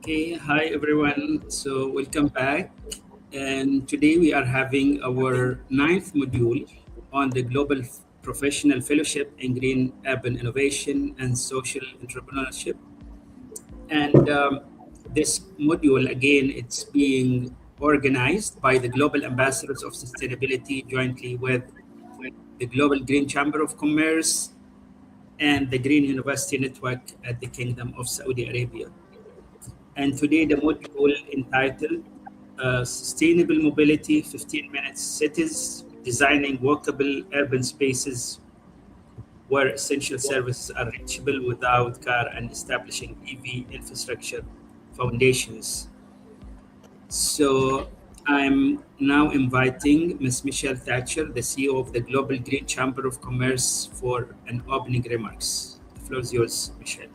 Okay, hi everyone. So welcome back. And today we are having our ninth module on the Global Professional Fellowship in Green Urban Innovation and Social Entrepreneurship. And this module, again, it's being organized by the Global Ambassadors of Sustainability jointly with the Global Green Chamber of Commerce and the Green University Network at the Kingdom of Saudi Arabia. And today, the module entitled Sustainable Mobility 15 Minutes Cities Designing Walkable Urban Spaces where essential services are reachable without car and establishing EV infrastructure foundations. So, I'm now inviting Ms. Michelle Thatcher, the CEO of the Global Green Chamber of Commerce, for an opening remarks. The floor is yours, Michelle.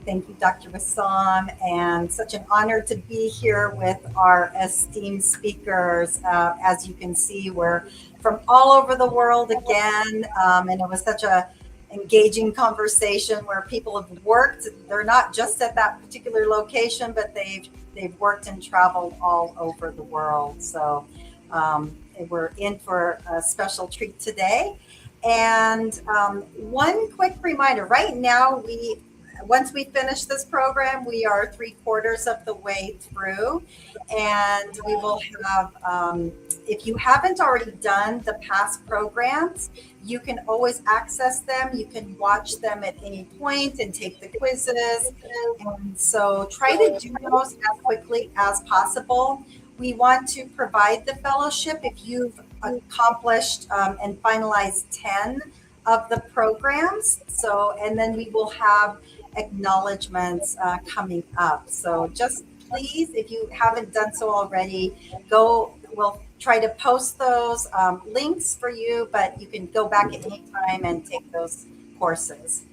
Thank you, Dr. Wassam, and such an honor to be here with our esteemed speakers. As you can see, we're from all over the world again, and it was such a engaging conversation where people have worked. They're not just at that particular location, but they've worked and traveled all over the world. So we're in for a special treat today. And one quick reminder: right now, once we finish this program, we are 3/4 of the way through, and we will have, if you haven't already done the past programs, you can always access them. You can watch them at any point and take the quizzes. And so try to do those as quickly as possible. We want to provide the fellowship if you've accomplished and finalized 10 of the programs. So, and then we will have acknowledgements coming up. So just please, if you haven't done so already, we'll try to post those links for you, but you can go back at any time and take those courses.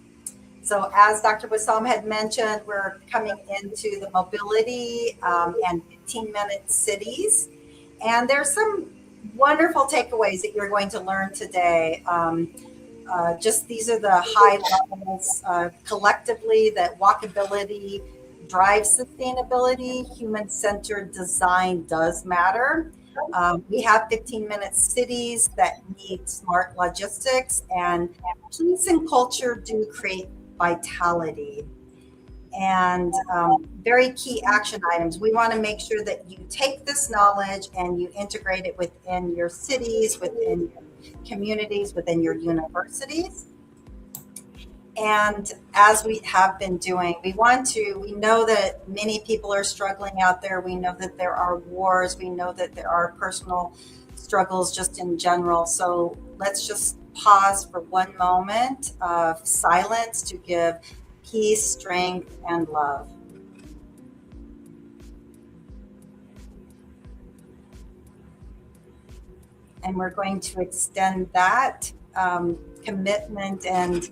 So as Dr. Wassam had mentioned, we're coming into the mobility and 15-minute cities. And there's some wonderful takeaways that you're going to learn today. Just these are the high levels collectively that walkability drives sustainability. Human-centered design does matter. We have 15-minute cities that need smart logistics, and peace and culture do create vitality. And very key action items. We want to make sure that you take this knowledge and you integrate it within your cities, within your communities, within your universities. And as we have been doing, we know that many people are struggling out there. We know that there are wars. We know that there are personal struggles just in general. So let's just pause for one moment of silence to give peace, strength, and love. And we're going to extend that commitment and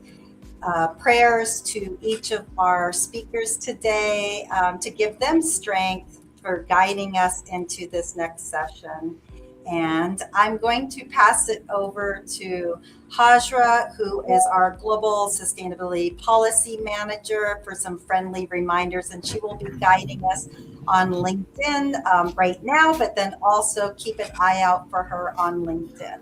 prayers to each of our speakers today to give them strength for guiding us into this next session. And I'm going to pass it over to Hajra, who is our Global Sustainability Policy Manager, for some friendly reminders. And she will be guiding us on LinkedIn right now, but then also keep an eye out for her on LinkedIn.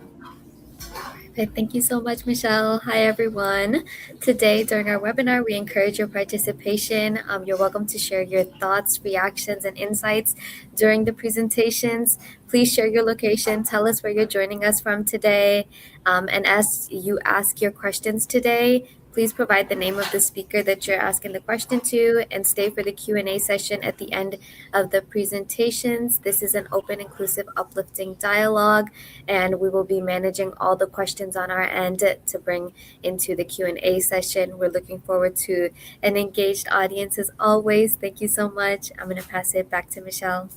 Thank you so much, Michelle. Hi, everyone. Today, during our webinar, we encourage your participation. You're welcome to share your thoughts, reactions, and insights during the presentations. Please share your location. Tell us where you're joining us from today. And as you ask your questions today, please provide the name of the speaker that you're asking the question to and stay for the Q&A session at the end of the presentations. This is an open, inclusive, uplifting dialogue, and we will be managing all the questions on our end to bring into the Q&A session. We're looking forward to an engaged audience as always. Thank you so much. I'm going to pass it back to Michelle.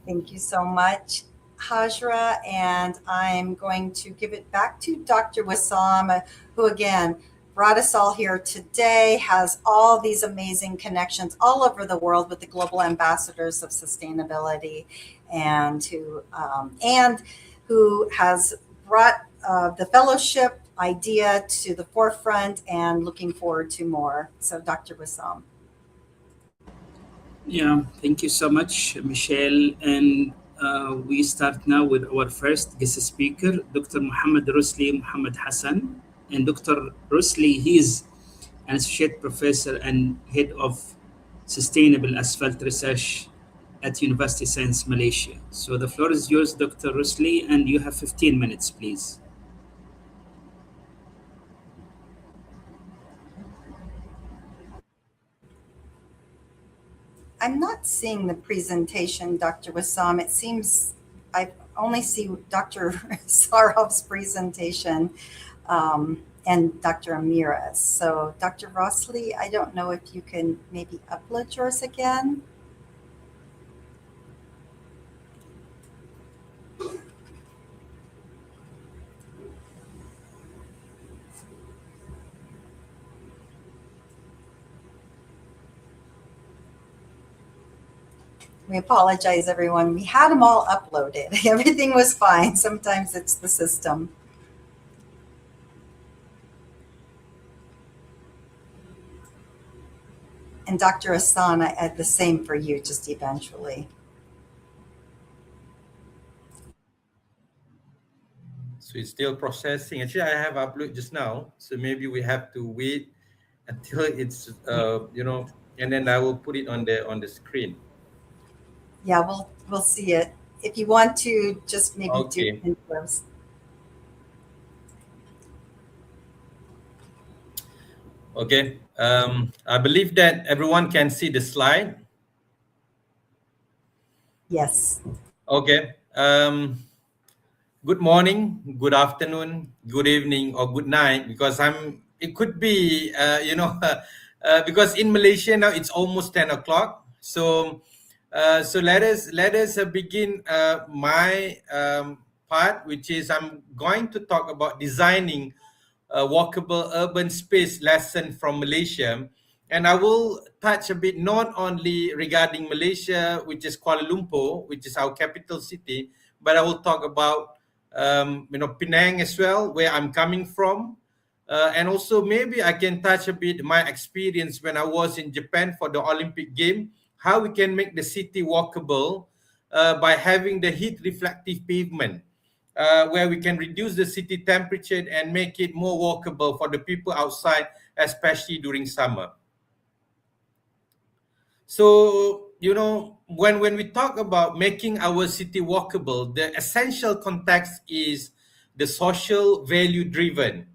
Thank you so much, Hajra, and I'm going to give it back to Dr. Wassam, who again brought us all here today, has all these amazing connections all over the world with the global ambassadors of sustainability, and who has brought the fellowship idea to the forefront and looking forward to more. So, Dr. Wissam. Yeah, thank you so much, Michelle. And we start now with our first guest speaker, Dr. Muhammad Rusli Muhammad Hassan. And Dr. Rusli, he is an associate professor and head of sustainable asphalt research at University Science Malaysia. So the floor is yours, Dr. Rusli, and you have 15 minutes, please. I'm not seeing the presentation, Dr. Wissam. It seems I only see Dr. Sarov's presentation and Dr. Amira's. So, Dr. Rossley, I don't know if you can maybe upload yours again. We apologize, everyone. We had them all uploaded. Everything was fine. Sometimes it's the system. And Dr. Asana, the same for you, just eventually. So it's still processing. Actually, I have upload just now, so maybe we have to wait until it's and then I will put it on the screen. Yeah, we'll see it. If you want to, just maybe do Okay. intros. Okay. I believe that everyone can see the slide. Yes. Okay. Good morning, good afternoon, good evening, or good night, because it could be because in Malaysia now it's almost 10 o'clock. So let us begin my part, which is I'm going to talk about designing a walkable urban space lesson from Malaysia. And I will touch a bit not only regarding Malaysia, which is Kuala Lumpur, which is our capital city, but I will talk about Penang as well, where I'm coming from. And also maybe I can touch a bit my experience when I was in Japan for the Olympic game, how we can make the city walkable by having the heat reflective pavement, where we can reduce the city temperature and make it more walkable for the people outside, especially during summer. So, when we talk about making our city walkable, the essential context is the social value driven.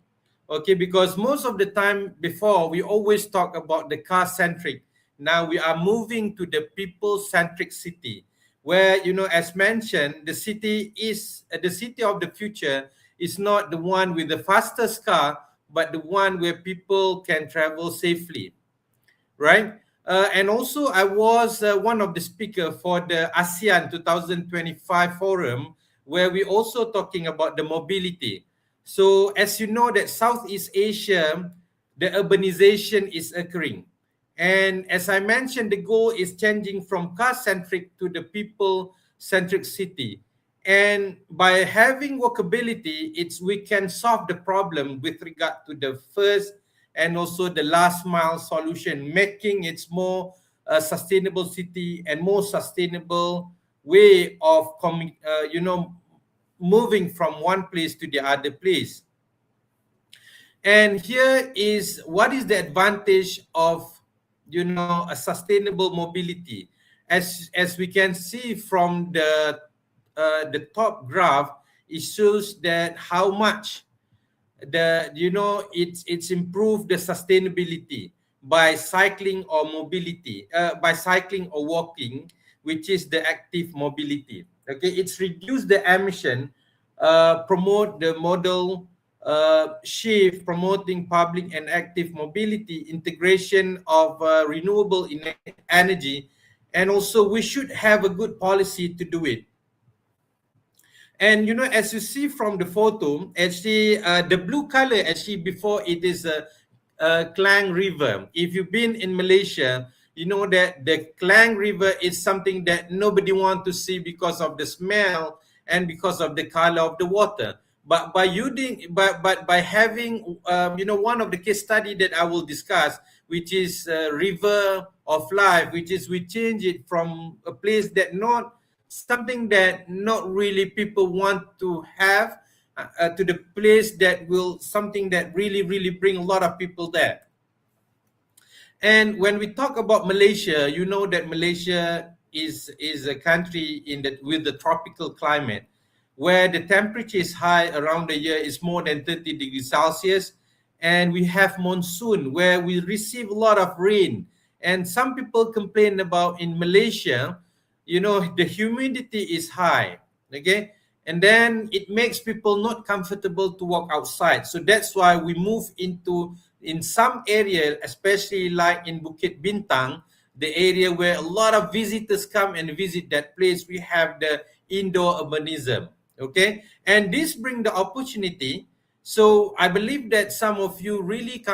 Okay, because most of the time before we always talk about the car centric. Now we are moving to the people centric city, where, as mentioned, the city of the future is not the one with the fastest car, but the one where people can travel safely, right? And also, I was one of the speaker for the ASEAN 2025 forum, where we also talking about the mobility. So, as you know, that Southeast Asia, the urbanization is occurring, and as I mentioned, the goal is changing from car-centric to the people-centric city. And by having walkability, we can solve the problem with regard to the first and also the last mile solution, making it more sustainable city and more sustainable way of moving from one place to the other place. And here is what is the advantage of a sustainable mobility. As we can see from the top graph, it shows that how much it's improved the sustainability by cycling or mobility, by cycling or walking, which is the active mobility. Okay, it's reduced the emission, promote the model shift, promoting public and active mobility, integration of renewable energy, and also we should have a good policy to do it. And as you see from the photo, actually, the blue color actually before it is a Klang River. If you've been in Malaysia, you know that the Klang River is something that nobody wants to see because of the smell and because of the color of the water. But by using, but by having, one of the case study that I will discuss, which is River of Life, which is we change it from a place that not something that not really people want to have, to the place that will something that really bring a lot of people there. And when we talk about Malaysia, you know that Malaysia is a country in that with the tropical climate, where the temperature is high around the year is more than 30 degrees Celsius, and we have monsoon where we receive a lot of rain. And some people complain about in Malaysia, the humidity is high. Okay, and then it makes people not comfortable to walk outside. So that's why we move into in some area, especially like in Bukit Bintang, the area where a lot of visitors come and visit that place, we have the indoor urbanism. Okay, and this bring the opportunity. So I believe that some of you really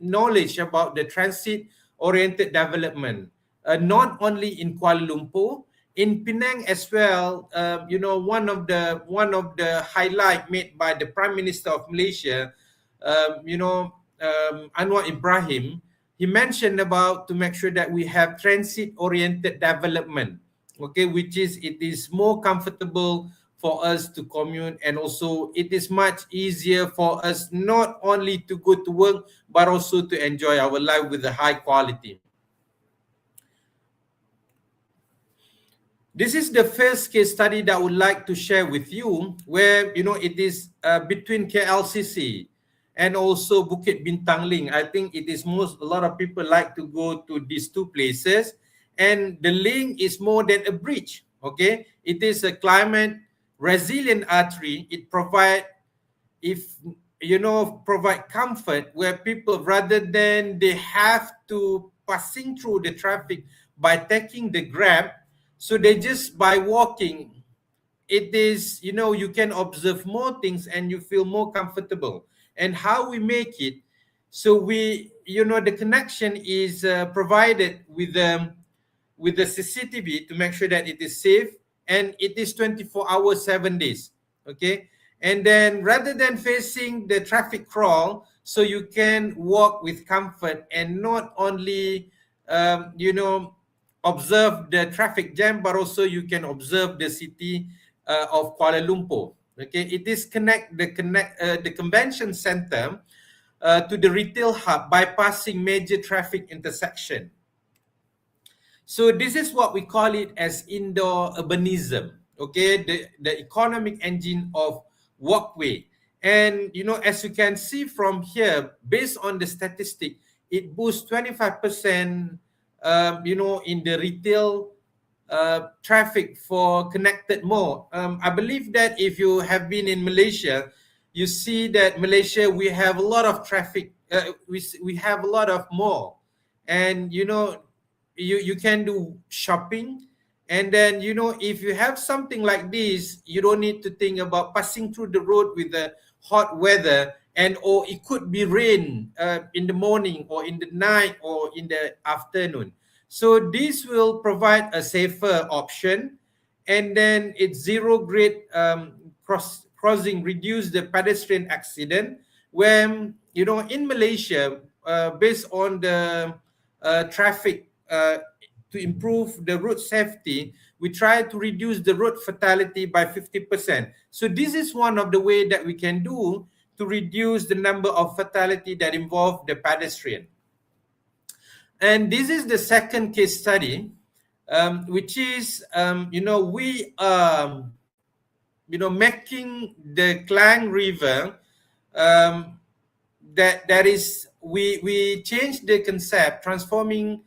knowledge about the transit oriented development, not only in Kuala Lumpur, in Penang as well. One of the highlight made by the Prime Minister of Malaysia, Anwar Ibrahim. He mentioned about to make sure that we have transit oriented development, okay, which is it is more comfortable for us to commute, and also it is much easier for us not only to go to work but also to enjoy our life with a high quality. This is the first case study that I would like to share with you, where it is between KLCC and also Bukit Bintang Link. I think it is a lot of people like to go to these two places, and the link is more than a bridge. Okay, it is a climate resilient artery. It provide comfort where people, rather than they have to passing through the traffic by taking the Grab, so they just by walking, it is, you can observe more things and you feel more comfortable. And how we make it, so the connection is provided with the CCTV to make sure that it is safe, and it is 24 hours 7 days. Okay, and then rather than facing the traffic crawl, so you can walk with comfort and not only observe the traffic jam, but also you can observe the city of Kuala Lumpur. Okay, it is the convention center to the retail hub, bypassing major traffic intersection. So this is what we call it as indoor urbanism. Okay, the economic engine of walkway. And as you can see from here, based on the statistic, it boosts 25%, in the retail traffic for connected mall. I believe that if you have been in Malaysia, you see that Malaysia, we have a lot of traffic. We have a lot of mall, and you can do shopping. And then if you have something like this, you don't need to think about passing through the road with the hot weather, and or it could be rain in the morning or in the night or in the afternoon. So this will provide a safer option. And then it's zero grade crossing, reduce the pedestrian accident. When in Malaysia, based on the traffic, to improve the road safety, we try to reduce the road fatality by 50%. So this is one of the way that we can do to reduce the number of fatality that involve the pedestrian. And this is the second case study, which is we are making the Klang River, that is we changed the concept, transforming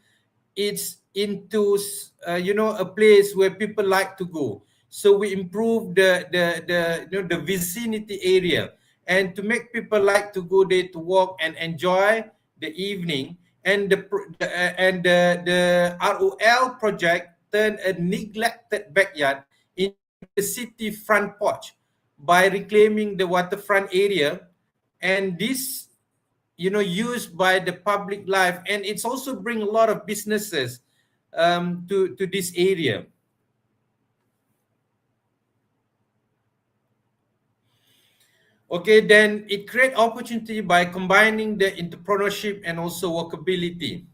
it into a place where people like to go. So we improve the vicinity area, and to make people like to go there to walk and enjoy the evening. And the ROL project turned a neglected backyard into the city front porch by reclaiming the waterfront area, and this used by the public life, and it's also bring a lot of businesses to this area. Okay, then it create opportunity by combining the entrepreneurship and also workability.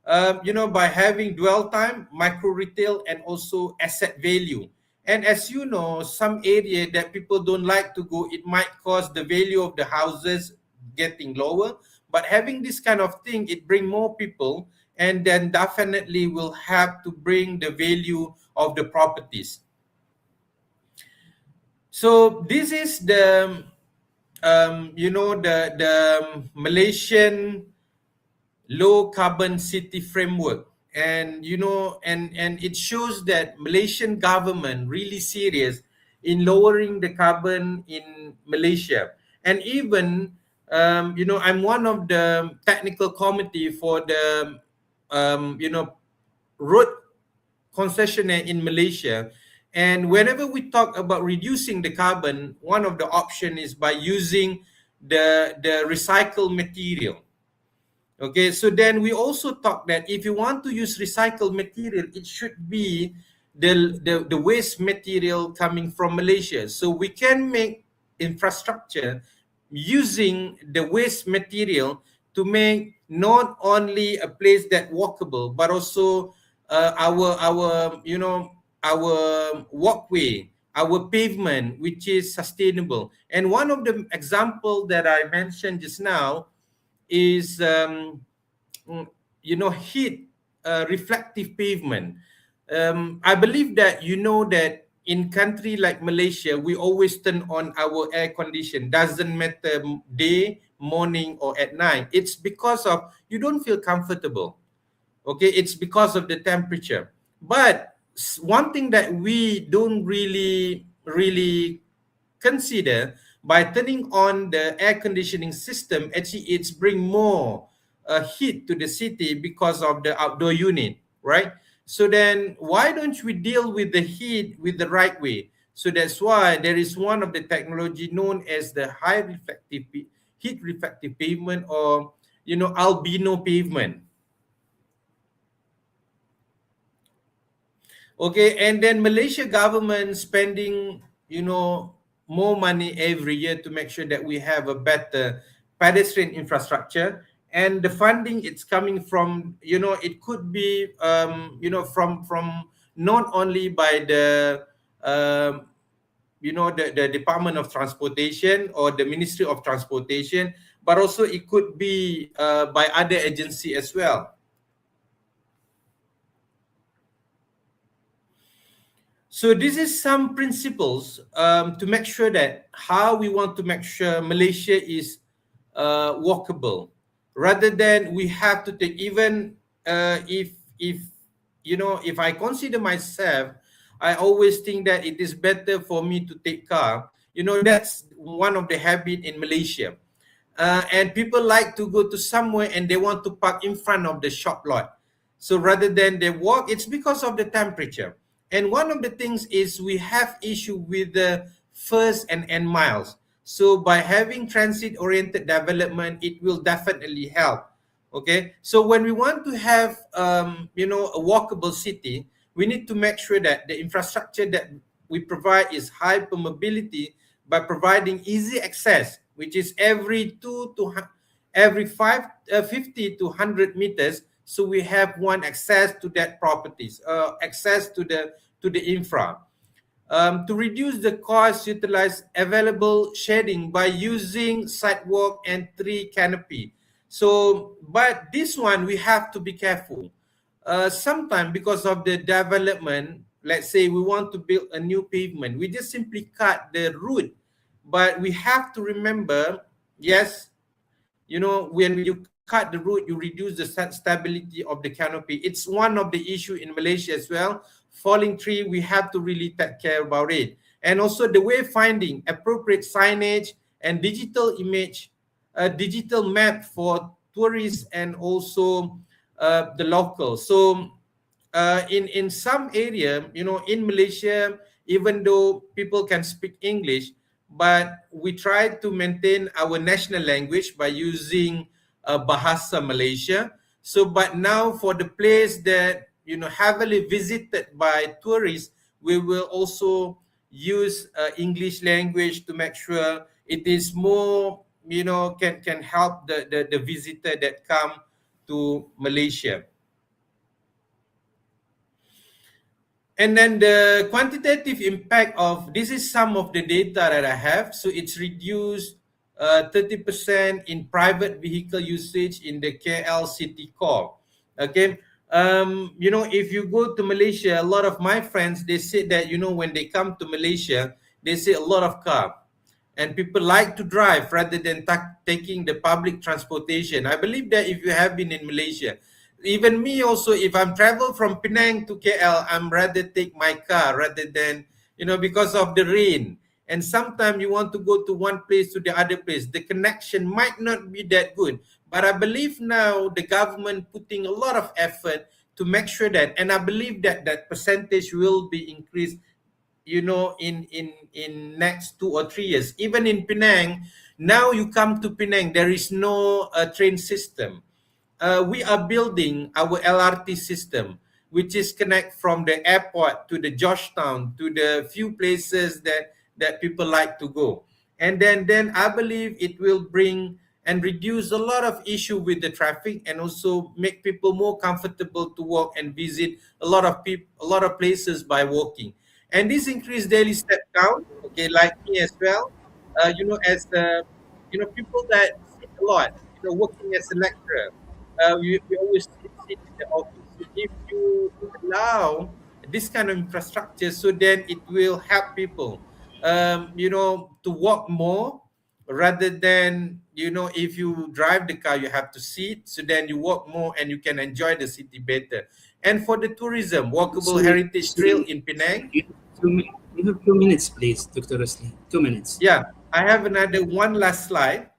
By having dwell time, micro retail, and also asset value. And as you know, some area that people don't like to go, it might cause the value of the houses getting lower. But having this kind of thing, it bring more people, and then definitely will have to bring the value of the properties. So this is the the Malaysian low carbon city framework, and and it shows that Malaysian government really serious in lowering the carbon in Malaysia. And even I'm one of the technical committee for the road concessionaire in Malaysia. And whenever we talk about reducing the carbon, one of the option is by using the recycled material. Okay, so then we also talk that if you want to use recycled material, it should be the waste material coming from Malaysia. So we can make infrastructure using the waste material to make not only a place that walkable, but also our walkway, our pavement, which is sustainable. And one of the example that I mentioned just now is heat reflective pavement. I believe that that in country like Malaysia, we always turn on our air condition. Doesn't matter day, morning, or at night. It's because of you don't feel comfortable. Okay, it's because of the temperature. But one thing that we don't really consider, by turning on the air conditioning system, actually it's bring more heat to the city because of the outdoor unit, right? So then why don't we deal with the heat with the right way? So that's why there is one of the technology known as the heat reflective pavement, or albino pavement. Okay, and then Malaysia government spending, more money every year to make sure that we have a better pedestrian infrastructure. And the funding it's coming from, it could be, from not only by the, the Department of Transportation or the Ministry of Transportation, but also it could be by other agency as well. So this is some principles to make sure that how we want to make sure Malaysia is walkable, rather than we have to take, even if if I consider myself, I always think that it is better for me to take car. That's one of the habit in Malaysia. And people like to go to somewhere and they want to park in front of the shop lot. So rather than they walk, it's because of the temperature. And one of the things is we have issue with the first and end miles. So by having transit oriented development, it will definitely help. Okay, so when we want to have a walkable city, we need to make sure that the infrastructure that we provide is high permeability, by providing easy access, which is every 50 to 100 meters. So we have one access to that properties, access to the infra. To reduce the cost, utilize available shading by using sidewalk and tree canopy. So, but this one we have to be careful. Sometimes because of the development, let's say we want to build a new pavement, we just simply cut the root. But we have to remember, yes, when you cut the root, you reduce the stability of the canopy. It's one of the issue in Malaysia as well. Falling tree, we have to really take care about it. And also the way finding appropriate signage and digital image, digital map for tourists and also the locals. So in some area, in Malaysia, even though people can speak English, but we try to maintain our national language by using Bahasa Malaysia. So, but now for the place that heavily visited by tourists, we will also use English language to make sure it is more, can help the visitor that come to Malaysia. And then the quantitative impact of this is some of the data that I have. So it's reduced 30% in private vehicle usage in the KL city core. Okay. If you go to Malaysia, a lot of my friends, they say that, when they come to Malaysia, they see a lot of car and people like to drive rather than taking the public transportation. I believe that if you have been in Malaysia, even me also, if I'm travel from Penang to KL, I'm rather take my car rather than, because of the rain. And sometimes you want to go to one place to the other place. The connection might not be that good. But I believe now the government putting a lot of effort to make sure that, and I believe that that percentage will be increased, in next 2 or 3 years. Even in Penang, now you come to Penang, there is no train system. We are building our LRT system, which is connect from the airport to the Georgetown to the few places that people like to go. And then I believe it will bring and reduce a lot of issue with the traffic, and also make people more comfortable to walk and visit a lot of people, a lot of places by walking. And this increased daily step count, okay, like me as well. As people that sit a lot, working as a lecturer, we always sit in the office. So if you allow this kind of infrastructure, so then it will help people, to walk more rather than, if you drive the car, you have to sit. So then you walk more and you can enjoy the city better. And for the tourism, walkable So, heritage so trail in Penang. you have 2 minutes, please, Dr. Resli. 2 minutes. Yeah, I have another one last slide.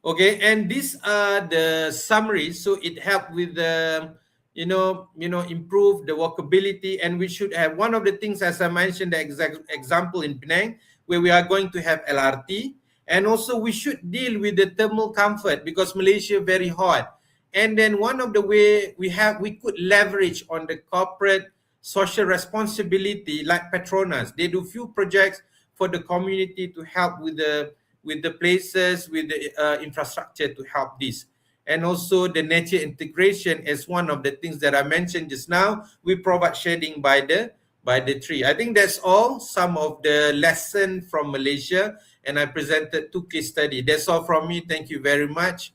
Okay, and these are the summaries. So it helped with the, improve the walkability. And we should have one of the things, as I mentioned, the exact example in Penang, where we are going to have LRT. And also we should deal with the thermal comfort because Malaysia very hot. And then one of the way we could leverage on the corporate social responsibility, like Petronas. They do few projects for the community to help with the places, with the infrastructure to help this. And also the nature integration is one of the things that I mentioned just now. We provide shading by the tree. I think that's all, some of the lesson from Malaysia, and I presented 2 case study. That's all from me. Thank you very much.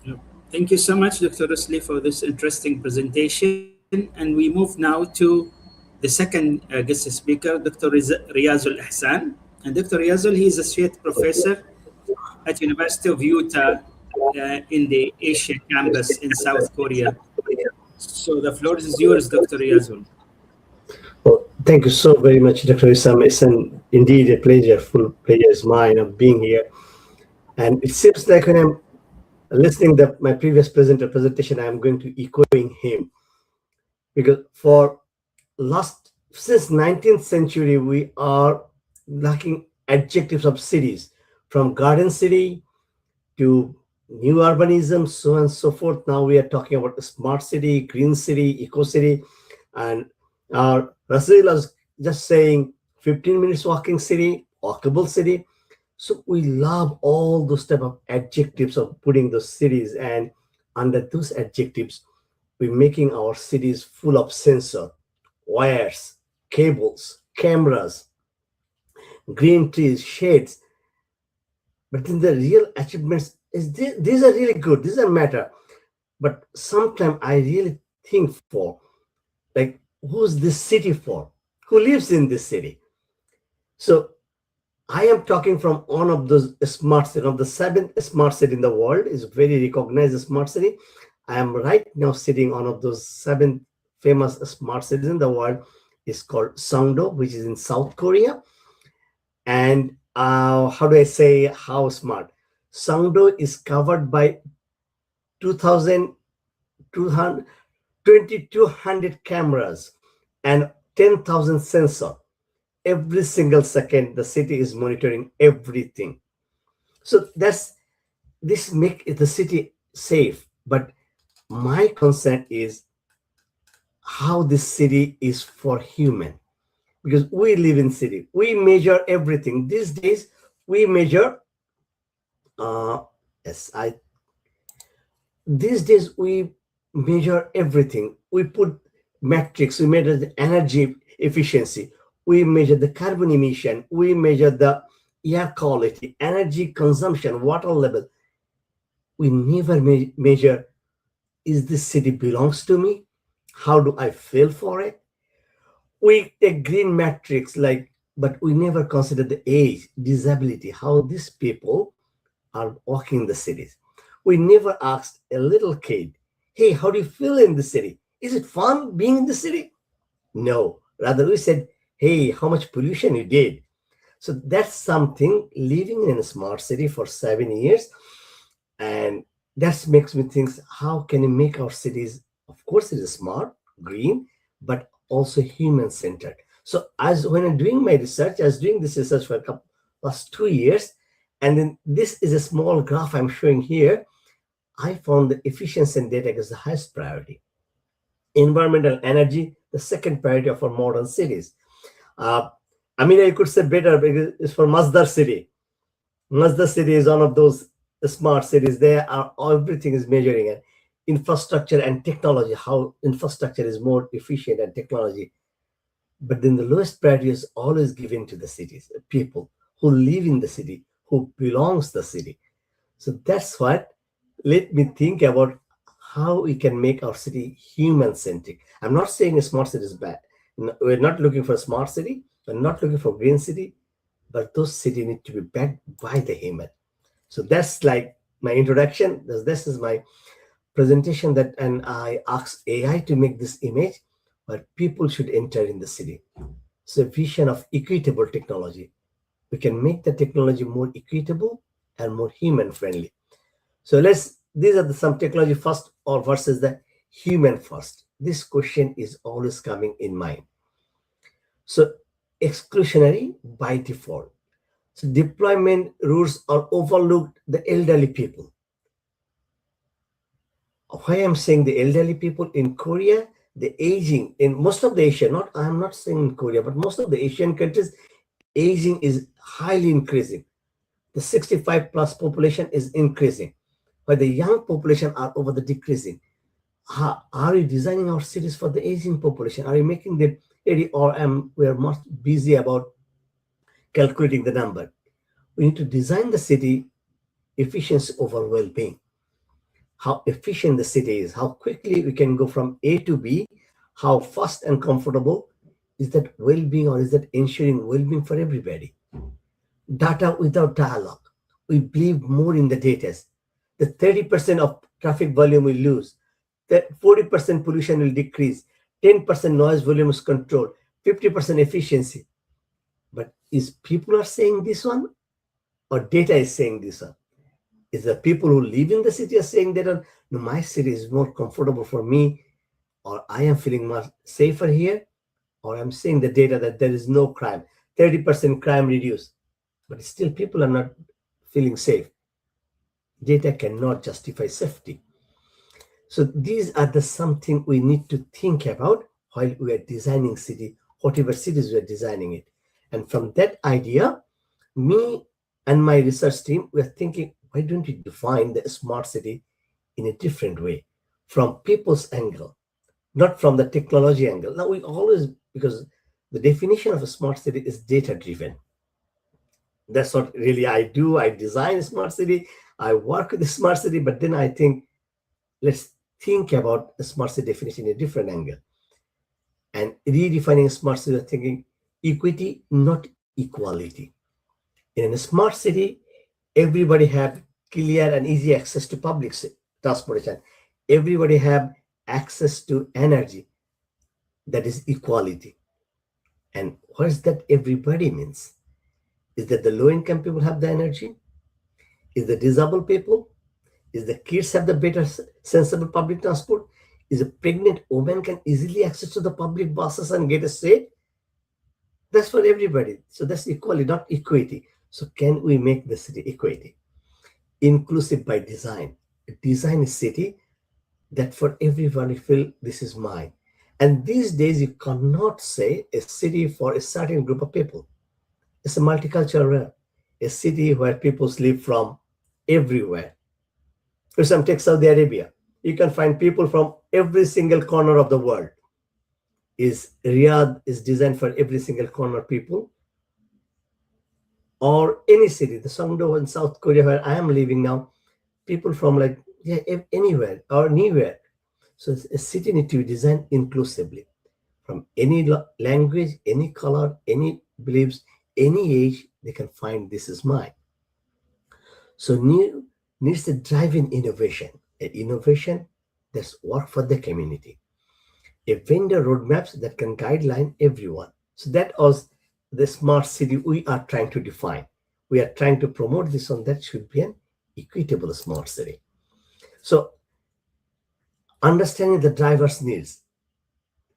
Yeah. Thank you so much, Dr. Rusli, for this interesting presentation. And we move now to the second guest speaker, Dr. Riazul Ahsan. And Dr. Riazul, he is associate professor at University of Utah in the Asia campus in South Korea. So the floor is yours, Dr. Riazul. Well, thank you so very much, Dr. Isam. It's indeed a pleasure, full pleasure is mine of being here. And it seems like when I'm listening to my previous presentation, I'm going to echoing him. Because for since 19th century, we are lacking adjectives of cities, from garden city to new urbanism, so on and so forth. Now we are talking about a smart city, green city, eco city, and Resili was just saying 15 minutes walking city, walkable city. So we love all those type of adjectives of putting those cities, and under those adjectives, we're making our cities full of sensor, wires, cables, cameras, green trees, shades. But then the real achievements is these are really good. These are matter. But sometimes I really think for, like, who's this city for? Who lives in this city? So I am talking from one of those smart city, of the 7th smart city in the world, is very recognized smart city. I am right now sitting on one of those 7 famous smart cities in the world. It's called Songdo, which is in South Korea. And how do I say how smart? Songdo is covered by 2,200 cameras and 10,000 sensors. Every single second, the city is monitoring everything. So this make the city safe. But my concern is how this city is for human. because we live in city. We measure everything. These days, we measure, uh, yes, these days we measure everything. We put metrics, we measure the energy efficiency, we measure the carbon emission, we measure the air quality, energy consumption, water level. We never measure, is this city belongs to me? How do I feel for it? We take green metrics like, but we never consider the age, disability, how these people are walking the cities. We never asked a little kid, hey, how do you feel in the city? Is it fun being in the city? No. Rather, we said, hey, how much pollution you did. So that's something living in a smart city for 7 years. And that makes me think, how can we make our cities, of course, it is smart, green, but also human centered. So as when I'm doing my research, I was doing this research for a couple last 2 years, and then this is a small graph I'm showing here. I found the efficiency and data is the highest priority. Environmental energy, the second priority of our modern cities. Uh, I mean, I could say better because it's for Masdar city. Masdar city is one of those smart cities. There are everything is measuring it. Infrastructure and technology, how infrastructure is more efficient and technology. But then the lowest priority is always given to the cities, people who live in the city, who belongs to the city. So that's what let me think about how we can make our city human centric. I'm not saying a smart city is bad. No, we're not looking for a smart city. We're not looking for green city, but those cities need to be backed by the human. So that's like my introduction. This is my presentation that, and I asked AI to make this image where people should enter in the city. So vision of equitable technology. We can make the technology more equitable and more human friendly. So these are some technology first or versus the human first. This question is always coming in mind. So exclusionary by default. So deployment rules are overlooked the elderly people. Why I'm saying the elderly people in Korea, the aging in most of the Asia, not I'm not saying in Korea, but most of the Asian countries, aging is highly increasing. The 65 plus population is increasing, but the young population are over the decreasing. Are we designing our cities for the aging population? Are we making them ready, or we are much busy about calculating the number? We need to design the city efficiency over well-being. How efficient the city is, how quickly we can go from A to B, how fast and comfortable. Is that well-being or is that ensuring well-being for everybody? Data without dialogue. We believe more in the data. The 30% of traffic volume will lose, that 40% pollution will decrease, 10% noise volume is controlled, 50% efficiency. But is people are saying this one or data is saying this one? Is the people who live in the city are saying that, no, my city is more comfortable for me, or I am feeling much safer here, or I'm saying the data that there is no crime, 30% crime reduced, but still people are not feeling safe. Data cannot justify safety. So these are the something we need to think about while we are designing city, whatever cities we are designing it. And from that idea, me and my research team, we are thinking, why don't we define the smart city in a different way, from people's angle, not from the technology angle. Now we always, because the definition of a smart city is data driven. That's what really I do. I design a smart city. I work with the smart city, but then I think, let's think about a smart city definition in a different angle. And redefining smart city, thinking equity, not equality. In a smart city, everybody have clear and easy access to public transportation. Everybody have access to energy. That is equality. And what is that everybody means? Is that the low income people have the energy? Is the disabled people? Is the kids have the better sensible public transport? Is a pregnant woman can easily access to the public buses and get a seat? That's for everybody. So that's equality, not equity. So can we make the city equity? Inclusive by design. Design a city that for everyone feel this is mine. And these days, you cannot say a city for a certain group of people. It's a multicultural realm, a city where people live from everywhere. For example, take Saudi Arabia. You can find people from every single corner of the world. Is Riyadh is designed for every single corner people, or any city, the Songdo in South Korea where I am living now, people from like anywhere or anywhere. So a city needs to be designed inclusively from any language, any color, any beliefs, any age. They can find this is mine. So needs a drive-in innovation, an innovation that's work for the community, a vendor roadmaps that can guideline everyone. So that was the smart city we are trying to define. We are trying to promote this one that should be an equitable smart city. So understanding the driver's needs,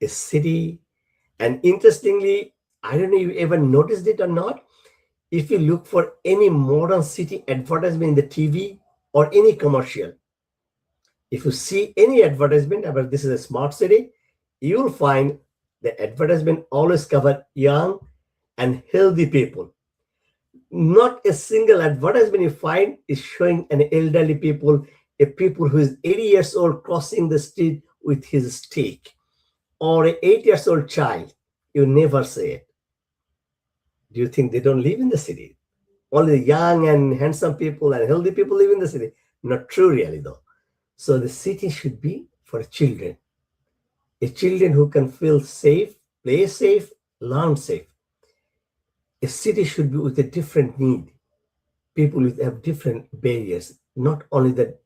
a city, and interestingly, I don't know if you ever noticed it or not. If you look for any modern city advertisement in the TV or any commercial, if you see any advertisement about this is a smart city, you will find the advertisement always cover young and healthy people. Not a single advertisement you find is showing an elderly people, a people who is 80 years old crossing the street with his stick, or an 8 years old child. You never say it. Do you think they don't live in the city? Only the young and handsome people and healthy people live in the city. Not true, really, though. So the city should be for children, a children who can feel safe, play safe, learn safe. A city should be with a different need. People with have different barriers, not only the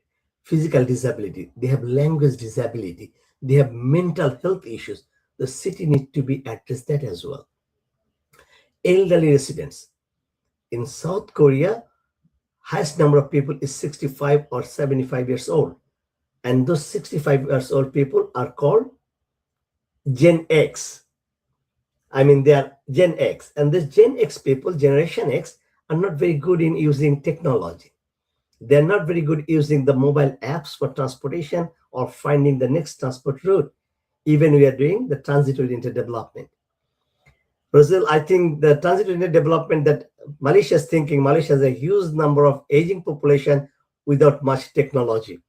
physical disability, they have language disability, they have mental health issues. The city needs to be addressed that as well. Elderly residents. In South Korea, highest number of people is 65 or 75 years old. And those 65 years old people are called Gen X. I mean, they are Gen X. And this Gen X people, Generation X, are not very good in using technology. They're not very good using the mobile apps for transportation or finding the next transport route. Even we are doing the transit-oriented development. Brazil, I think the transit-oriented development that Malaysia is thinking, Malaysia has a huge number of aging population without much technology,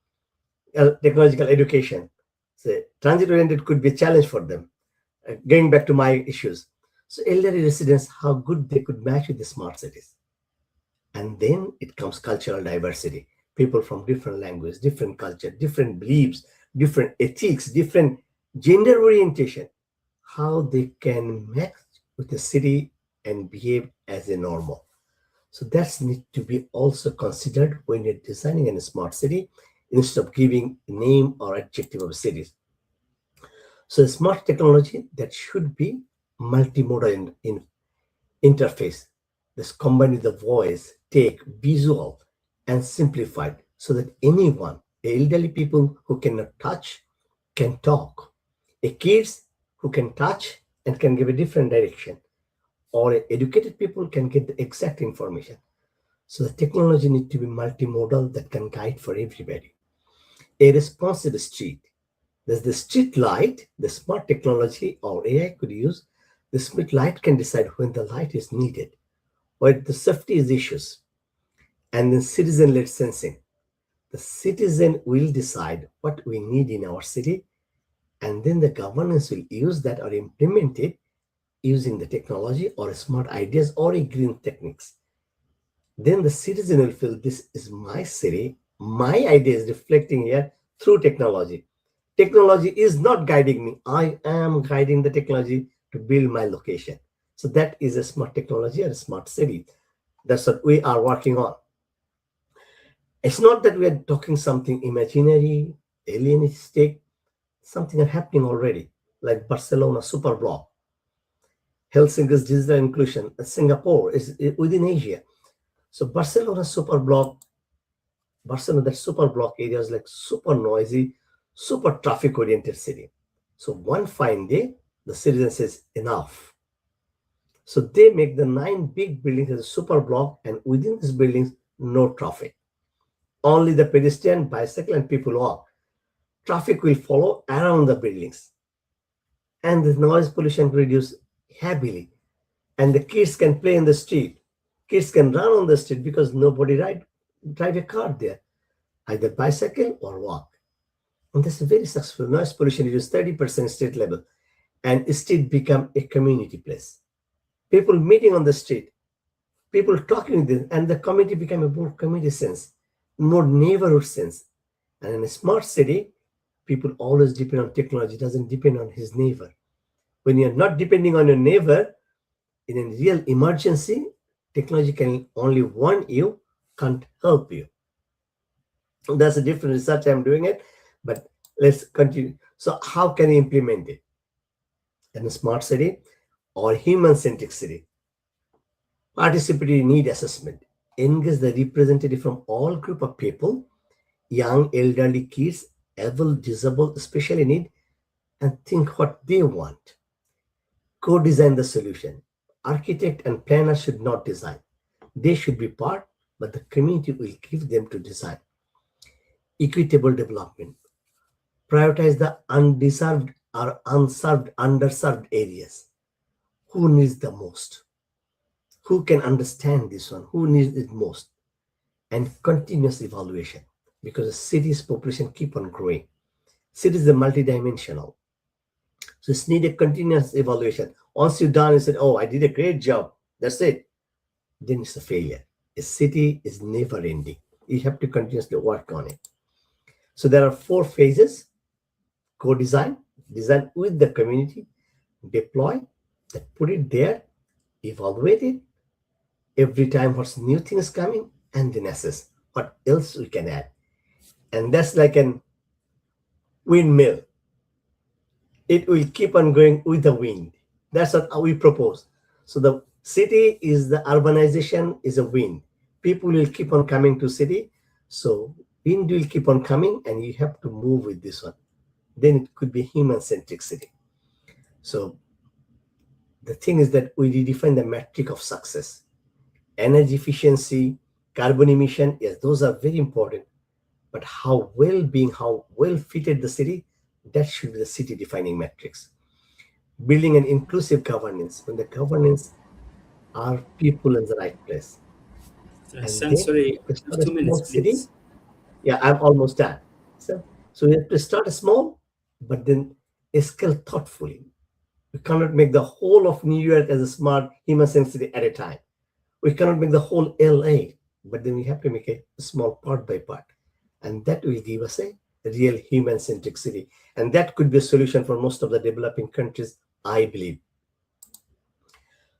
technological education. So transit-oriented could be a challenge for them. Going back to my issues. So elderly residents, how good they could match with the smart cities. And then it comes cultural diversity. People from different languages, different culture, different beliefs, different ethics, different gender orientation, how they can match with the city and behave as a normal. So that's need to be also considered when you're designing a smart city instead of giving a name or adjective of cities. So a smart technology that should be multimodal in interface. This combined with the voice, take, visual, and simplified so that anyone, elderly people who cannot touch, can talk. A kids who can touch and can give a different direction. Or educated people can get the exact information. So the technology needs to be multimodal that can guide for everybody. A responsive street. There's the street light, the smart technology or AI could use. The street light can decide when the light is needed, where the safety is issues, and then citizen-led sensing. The citizen will decide what we need in our city, and then the governance will use that or implement it using the technology or smart ideas or a green techniques. Then the citizen will feel this is my city, my idea is reflecting here through technology. Technology is not guiding me. I am guiding the technology to build my location. So that is a smart technology or a smart city. That's what we are working on. It's not that we are talking something imaginary, alienistic, something that's happening already, like Barcelona super block, Helsinki's digital inclusion, Singapore is within Asia. So Barcelona, that super block area is like super noisy, super traffic oriented city. So one fine day, the citizen says enough. So they make the 9 big buildings as a super block, and within these buildings, no traffic. Only the pedestrian, bicycle, and people walk. Traffic will follow around the buildings. and the noise pollution reduce happily, and the kids can play in the street. Kids can run on the street because nobody drive a car there, either bicycle or walk. And this is very successful. Noise pollution reduces 30% state level, and street become a community place. People meeting on the street, people talking with them, and the community become a more community sense, more neighborhood sense. And in a smart city, people always depend on technology, doesn't depend on his neighbor. When you're not depending on your neighbor, in a real emergency, technology can only warn you, can't help you. That's a different research I'm doing it, but let's continue. So how can you implement it in a smart city or human-centric city? Participatory need assessment. Engage the representative from all group of people, young, elderly, kids, able, disabled, special need, and think what they want. Co-design the solution. Architect and planner should not design. They should be part, but the community will give them to design. Equitable development. Prioritize the undeserved or unserved, underserved areas. Who needs the most? Who can understand this one? Who needs it most? And continuous evaluation, because the city's population keep on growing. Cities are multidimensional. So it's need a continuous evaluation. Once you're done, you said, oh, I did a great job. That's it. Then it's a failure. A city is never ending. You have to continuously work on it. So there are 4 phases: co-design, design with the community, deploy, then put it there, evaluate it every time what's new things coming, and then assess what else we can add. And that's like an windmill. It will keep on going with the wind. That's what we propose. So the city is the urbanization is a wind. People will keep on coming to city. So wind will keep on coming and you have to move with this one. Then it could be human-centric city. So the thing is that we redefine the metric of success. Energy efficiency, carbon emission, yes, those are very important. But how well fitted the city, that should be the city defining metrics. Building an inclusive governance, when the governance are people in the right place. And then Sorry, if it's not a 2 minutes, small city, please. yeah, I'm almost done. So we have to start small, but then scale thoughtfully. We cannot make the whole of New York as a smart human-centric city at a time. We cannot make the whole LA, but then we have to make it small part by part. And that will give us a real human-centric city. And that could be a solution for most of the developing countries, I believe.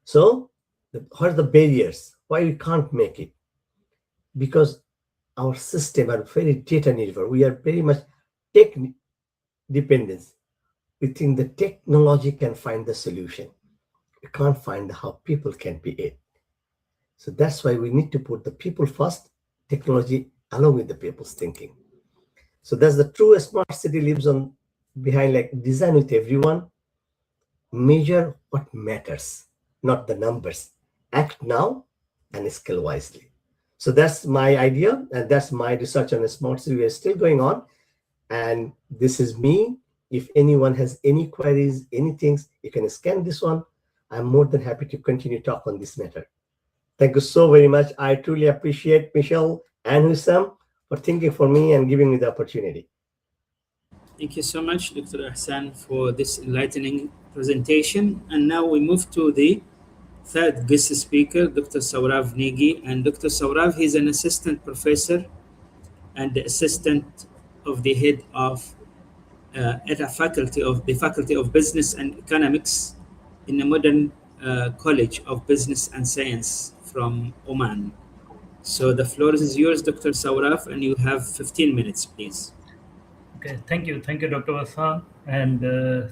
So what are the barriers? Why we can't make it? Because our system are very data neutral. We are very much tech dependence. We think the technology can find the solution. We can't find how people can be it. So that's why we need to put the people first, technology along with the people's thinking. So that's the true smart city lives on behind like design with everyone, measure what matters, not the numbers. Act now and scale wisely. So that's my idea, and that's my research on a smart city. We are still going on, and this is me. If anyone has any queries, anything, you can scan this one. I'm more than happy to continue talk on this matter. Thank you so very much. I truly appreciate Michelle and Hussam for thinking for me and giving me the opportunity. Thank you so much, Dr. Hassan, for this enlightening presentation. And now we move to the third guest speaker, Dr. Saurav Negi. And Dr. Saurav, he's an assistant professor and the assistant of the head of at a faculty of business and economics in the modern college of business and science from Oman. So the floor is yours, Dr. Saurav, and you have 15 minutes, please. Okay, thank you, Dr. Vassan, and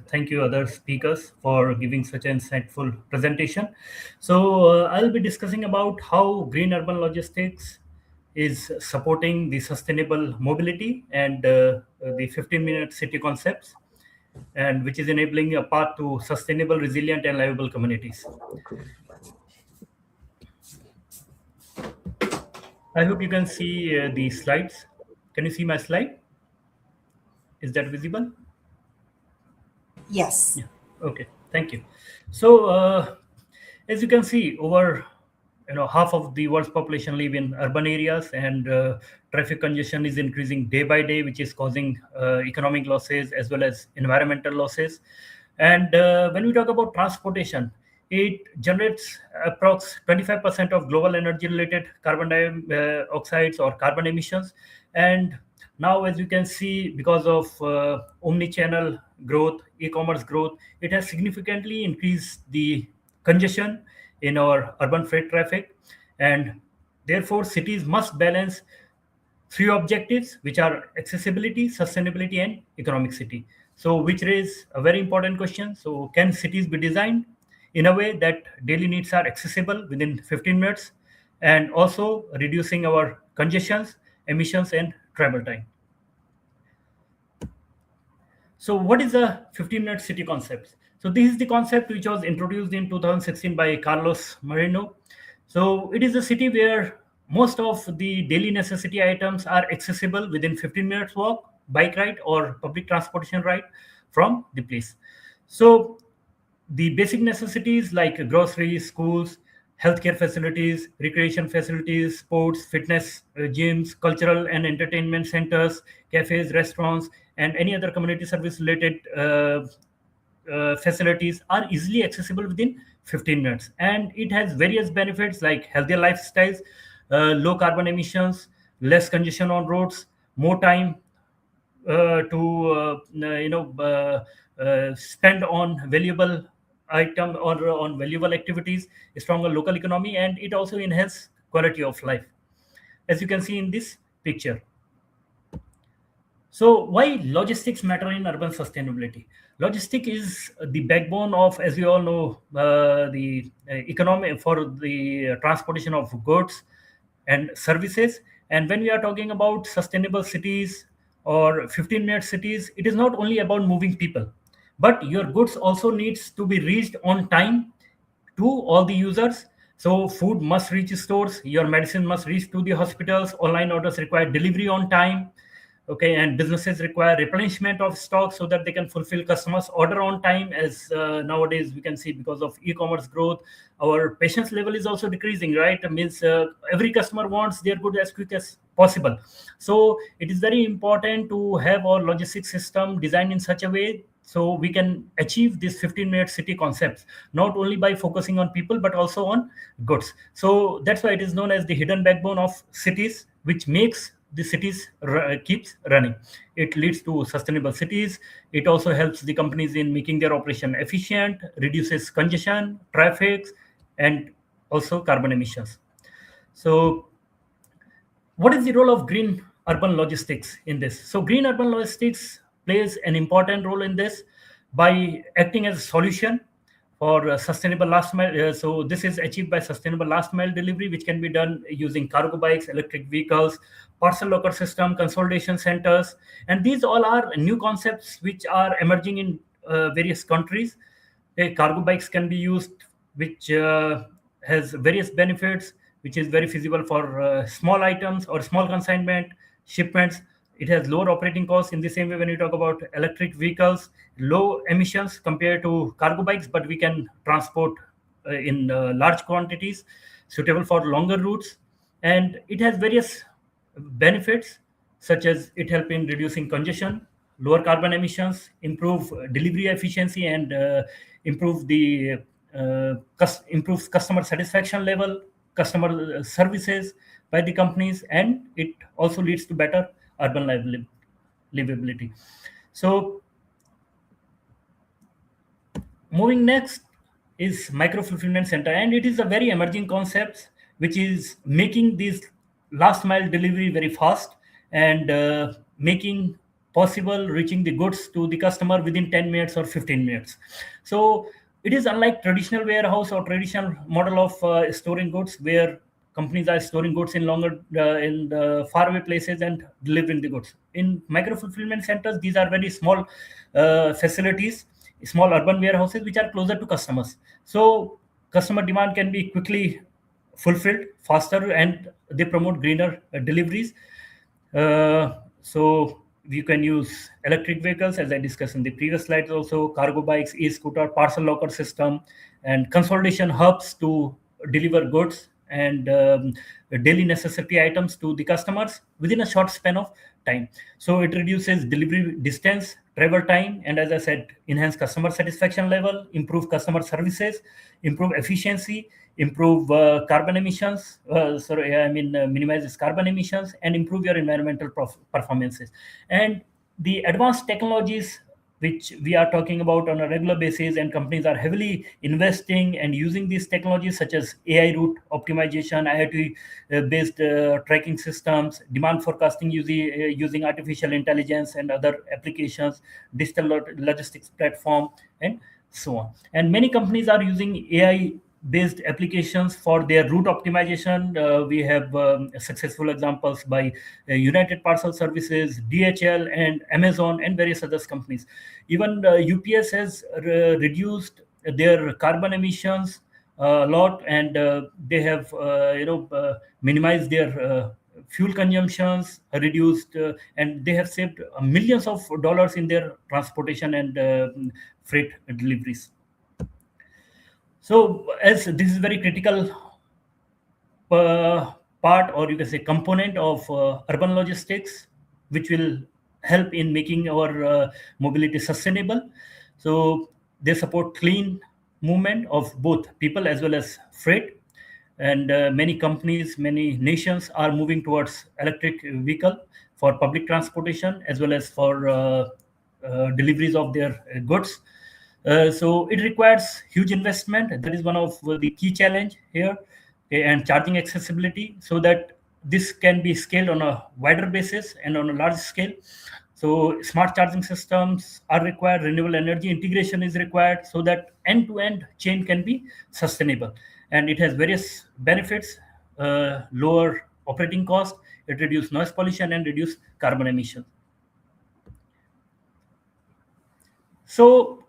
thank you other speakers for giving such an insightful presentation. So I'll be discussing about how green urban logistics is supporting the sustainable mobility and the 15-minute city concepts, and which is enabling a path to sustainable, resilient, and livable communities. I hope you can see the slides. Can you see my slide? Is that visible? Yes. Yeah. Okay, thank you. So, as you can see, over half of the world's population live in urban areas, and traffic congestion is increasing day by day, which is causing economic losses as well as environmental losses. And when we talk about transportation, it generates approx 25% of global energy related carbon dioxides or carbon emissions. And now, as you can see, because of omni-channel growth, e-commerce growth, it has significantly increased the congestion in our urban freight traffic. And therefore, cities must balance three objectives, which are accessibility, sustainability, and economic city. So, which raise a very important question. So, can cities be designed in a way that daily needs are accessible within 15 minutes, and also reducing our congestions, emissions, and travel time? So, what is the 15-minute city concept? So, this is the concept which was introduced in 2016 by Carlos Moreno. So, it is a city where most of the daily necessity items are accessible within 15 minutes walk, bike ride, or public transportation ride from the place. So, the basic necessities like groceries, schools, healthcare facilities, recreation facilities, sports, fitness, gyms, cultural and entertainment centers, cafes, restaurants, and any other community service related facilities are easily accessible within 15 minutes. And it has various benefits like healthier lifestyles, low carbon emissions, less congestion on roads, more time to spend on valuable item or on valuable activities, a stronger local economy, and it also enhances quality of life, as you can see in this picture. So, why logistics matter in urban sustainability? Logistic is the backbone of, as we all know, the economy for the transportation of goods and services. And when we are talking about sustainable cities or 15-minute cities, it is not only about moving people, but your goods also needs to be reached on time to all the users. So food must reach stores, your medicine must reach to the hospitals, online orders require delivery on time. Okay, and businesses require replenishment of stock so that they can fulfill customers order on time. As nowadays we can see, because of e-commerce growth, our patience level is also decreasing, right? It means every customer wants their good as quick as possible. So it is very important to have our logistics system designed in such a way so we can achieve this 15-minute city concepts, not only by focusing on people but also on goods. So that's why it is known as the hidden backbone of cities, which makes the cities keeps running. It leads to sustainable cities. It also helps the companies in making their operation efficient, reduces congestion, traffic, and also carbon emissions. So what is the role of green urban logistics in this? So green urban logistics plays an important role in this by acting as a solution for sustainable last mile. So this is achieved by sustainable last mile delivery, which can be done using cargo bikes, electric vehicles, parcel locker system, consolidation centers, and these all are new concepts which are emerging in various countries. Cargo bikes can be used, which has various benefits, which is very feasible for small items or small consignment shipments. It has lower operating costs. In the same way, when you talk about electric vehicles, low emissions compared to cargo bikes, but we can transport in large quantities, suitable for longer routes. And it has various benefits, such as it help in reducing congestion, lower carbon emissions, improve delivery efficiency, and improve the improves customer satisfaction level, customer services by the companies, and it also leads to better urban livability. So moving next is micro fulfillment center, and it is a very emerging concept which is making this last mile delivery very fast and making possible reaching the goods to the customer within 10 minutes or 15 minutes. So it is unlike traditional warehouse or traditional model of storing goods, where companies are storing goods in longer in the faraway places and delivering the goods. In micro fulfillment centers, these are very small facilities, small urban warehouses which are closer to customers. So customer demand can be quickly fulfilled faster, and they promote greener deliveries. So you can use electric vehicles, as I discussed in the previous slides also, cargo bikes, e-scooter, parcel locker system, and consolidation hubs to deliver goods and daily necessity items to the customers within a short span of time. So it reduces delivery distance, travel time, and as I said, enhance customer satisfaction level, improve customer services, improve efficiency, improve carbon emissions. Minimize carbon emissions and improve your environmental performances. And the advanced technologies which we are talking about on a regular basis, and companies are heavily investing and using these technologies such as AI route optimization, IoT based tracking systems, demand forecasting using artificial intelligence and other applications, digital logistics platform, and so on. And many companies are using AI based applications for their route optimization. We have successful examples by United Parcel Services, DHL, and Amazon, and various other companies. Even UPS has reduced their carbon emissions a lot, and they have minimized their fuel consumptions, reduced, and they have saved millions of dollars in their transportation and freight deliveries. So, as this is very critical part, or you can say component of urban logistics, which will help in making our mobility sustainable. So they support clean movement of both people as well as freight. And many companies, many nations are moving towards electric vehicle for public transportation as well as for deliveries of their goods. So it requires huge investment. That is one of the key challenge here. Okay, and charging accessibility, so that this can be scaled on a wider basis and on a large scale. So smart charging systems are required, renewable energy integration is required, so that end-to-end chain can be sustainable. And it has various benefits: lower operating cost, it reduces noise pollution, and reduce carbon emissions. So,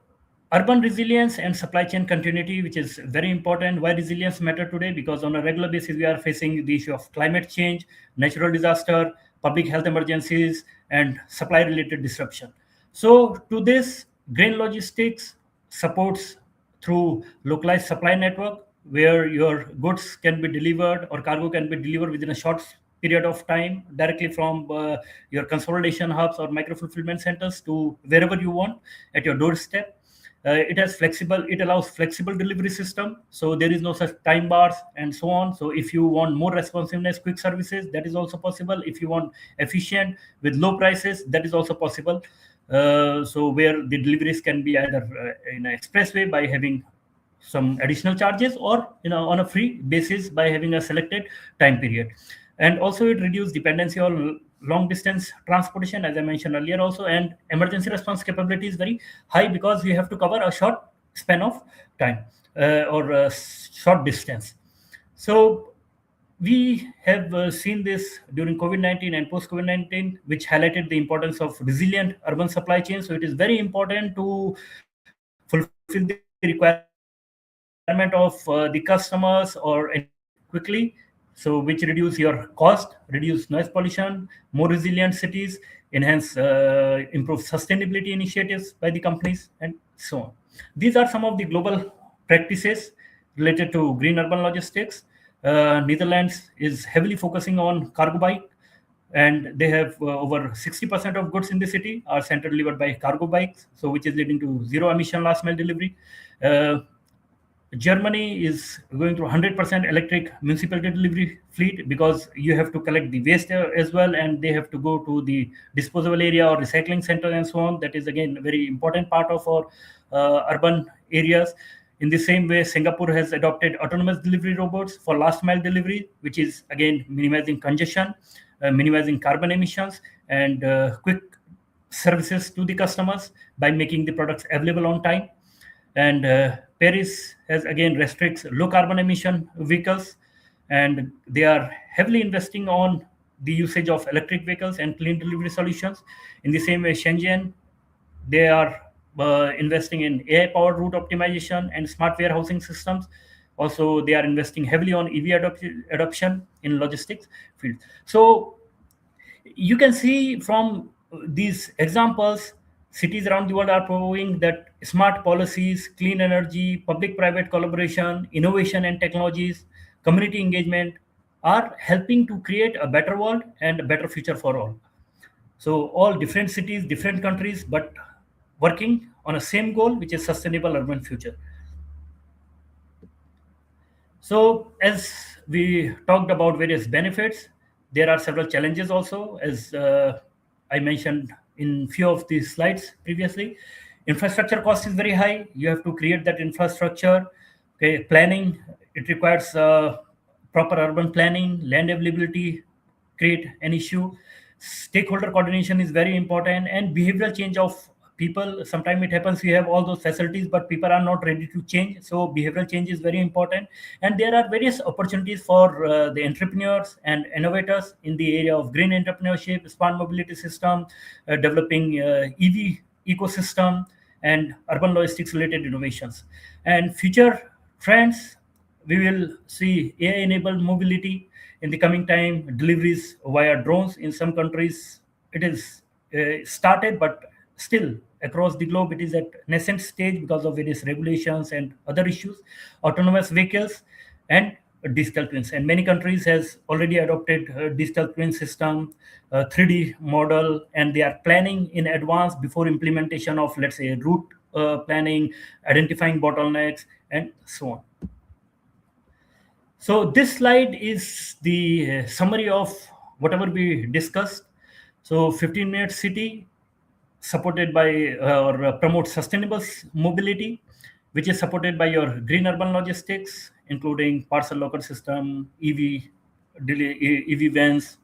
urban resilience and supply chain continuity, which is very important. Why resilience matter today? Because on a regular basis, we are facing the issue of climate change, natural disaster, public health emergencies, and supply-related disruption. So, to this, grain logistics supports through localized supply network, where your goods can be delivered or cargo can be delivered within a short period of time directly from your consolidation hubs or micro fulfillment centers to wherever you want at your doorstep. It allows flexible delivery system, so there is no such time bars and so on. So if you want more responsiveness, quick services, that is also possible. If you want efficient with low prices, that is also possible. So where the deliveries can be either in an expressway by having some additional charges, or on a free basis by having a selected time period. And also it reduces dependency on long distance transportation, as I mentioned earlier also. And emergency response capability is very high, because we have to cover a short span of time or a short distance. So we have seen this during COVID-19 and post COVID-19, which highlighted the importance of resilient urban supply chain. So it is very important to fulfill the requirement of the customers or any quickly, so which reduce your cost, reduce noise pollution, more resilient cities, enhance improve sustainability initiatives by the companies, and so on. These are some of the global practices related to green urban logistics. Netherlands is heavily focusing on cargo bike, and they have over 60% of goods in the city are center delivered by cargo bikes, so which is leading to zero emission last mile delivery. Germany is going through 100% electric municipality delivery fleet, because you have to collect the waste as well, and they have to go to the disposable area or recycling center and so on. That is again a very important part of our urban areas. In the same way, Singapore has adopted autonomous delivery robots for last mile delivery, which is again minimizing congestion, minimizing carbon emissions, and quick services to the customers by making the products available on time. And Paris has again restricts low carbon emission vehicles, and they are heavily investing on the usage of electric vehicles and clean delivery solutions. In the same way, Shenzhen, they are investing in AI powered route optimization and smart warehousing systems. Also, they are investing heavily on EV adoption in logistics field. So you can see from these examples, cities around the world are proving that smart policies, clean energy, public-private collaboration, innovation and technologies, community engagement are helping to create a better world and a better future for all. So all different cities, different countries, but working on a same goal, which is sustainable urban future. So, as we talked about various benefits, there are several challenges also, as I mentioned in few of these slides previously. Infrastructure cost is very high. You have to create that infrastructure. Okay, planning, it requires proper urban planning, land availability, create an issue. Stakeholder coordination is very important, and behavioral change of people. Sometimes it happens we have all those facilities, but people are not ready to change. So behavioral change is very important, and there are various opportunities for the entrepreneurs and innovators in the area of green entrepreneurship, smart mobility system, developing EV ecosystem, and urban logistics related innovations. And future trends, we will see AI enabled mobility in the coming time, deliveries via drones. In some countries, it is started, but still across the globe, it is at nascent stage because of various regulations and other issues. Autonomous vehicles and digital twins, and many countries has already adopted digital twin system, 3D model, and they are planning in advance before implementation of, let's say, route planning, identifying bottlenecks, and so on. So this slide is the summary of whatever we discussed. So 15-minute city supported by or promote sustainable mobility, which is supported by your green urban logistics, including parcel locker system, EV vans,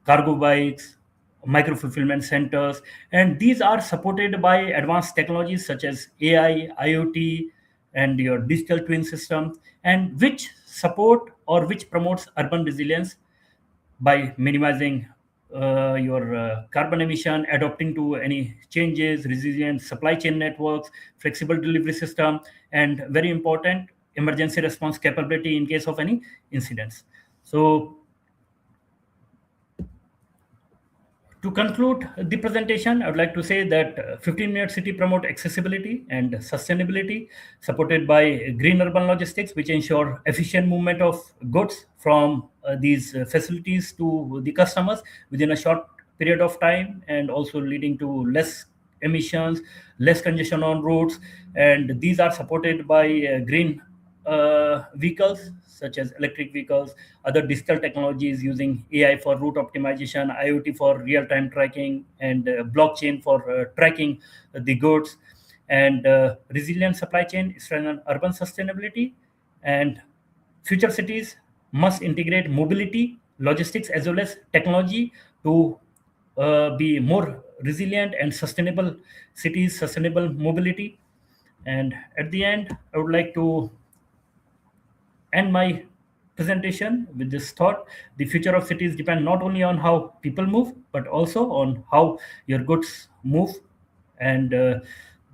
cargo bikes, micro fulfillment centers, and these are supported by advanced technologies such as AI, IoT, and your digital twin system, and which support or which promotes urban resilience by minimizing your carbon emission, adapting to any changes, resilient supply chain networks, flexible delivery system, and very important, emergency response capability in case of any incidents. So to conclude the presentation, I would like to say that 15-minute city promote accessibility and sustainability, supported by green urban logistics, which ensure efficient movement of goods from these facilities to the customers within a short period of time, and also leading to less emissions, less congestion on roads, and these are supported by green vehicles such as electric vehicles, other digital technologies using AI for route optimization, IoT for real-time tracking, and blockchain for tracking the goods, and resilient supply chain, strengthen urban sustainability, and future cities must integrate mobility, logistics, as well as technology to be more resilient and sustainable cities, sustainable mobility. And at the end, I would like to end my presentation with this thought: the future of cities depend not only on how people move, but also on how your goods move. And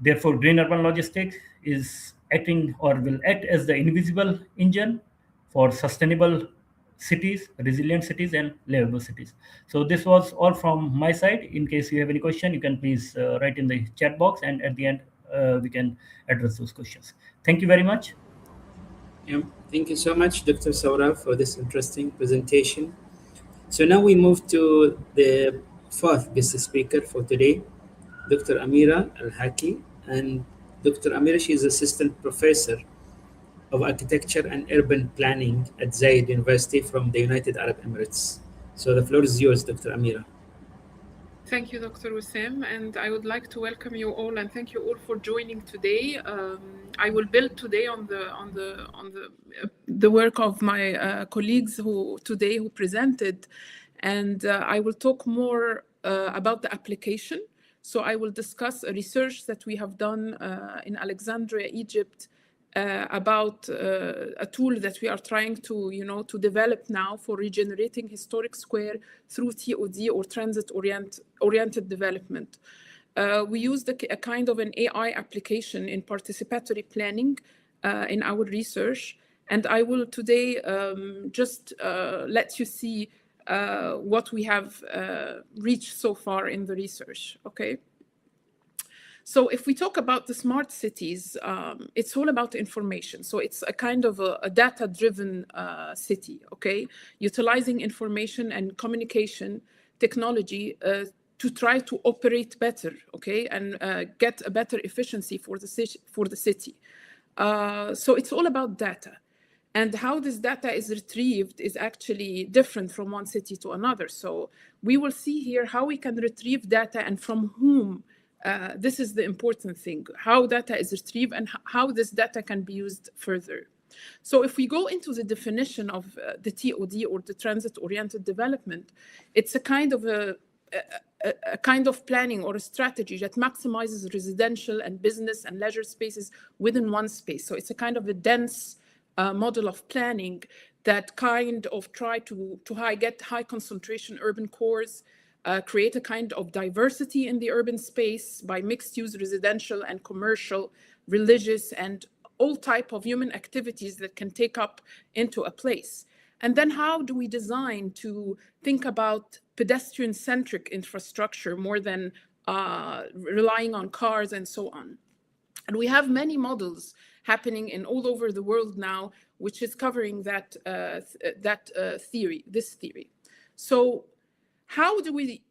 therefore, green urban logistics is acting or will act as the invisible engine for sustainable cities, resilient cities, and livable cities. So this was all from my side. In case you have any question, you can please write in the chat box, and at the end, we can address those questions. Thank you very much. Yeah, thank you so much, Dr. Saura, for this interesting presentation. So now we move to the fourth guest speaker for today, Dr. Amira Al-Haki. And Dr. Amira, she is assistant professor of architecture and urban planning at Zayed University from the United Arab Emirates. So the floor is yours, Dr. Amira. Thank you, Dr. Wissam, and I would like to welcome you all and thank you all for joining today. I will build today on the work of my colleagues who presented, and I will talk more about the application. So I will discuss a research that we have done in Alexandria, Egypt, about a tool that we are trying to, to develop now for regenerating historic square through TOD, or transit-oriented development. We used a kind of an AI application in participatory planning in our research, and I will today just let you see what we have reached so far in the research, okay? So if we talk about the smart cities, it's all about information. So it's a kind of a data-driven city, okay? Utilizing information and communication technology to try to operate better, okay? And get a better efficiency for the city. So it's all about data. And how this data is retrieved is actually different from one city to another. So we will see here how we can retrieve data and from whom. This is the important thing, how data is retrieved and how this data can be used further. So if we go into the definition of the TOD, or the transit-oriented development, it's a kind of a kind of planning or a strategy that maximizes residential and business and leisure spaces within one space. So it's a kind of a dense model of planning that kind of try to get high concentration urban cores, create a kind of diversity in the urban space by mixed-use residential and commercial, religious, and all type of human activities that can take up into a place. And then how do we design to think about pedestrian-centric infrastructure more than relying on cars and so on? And we have many models happening in all over the world now, which is covering that theory, this theory. So how do we,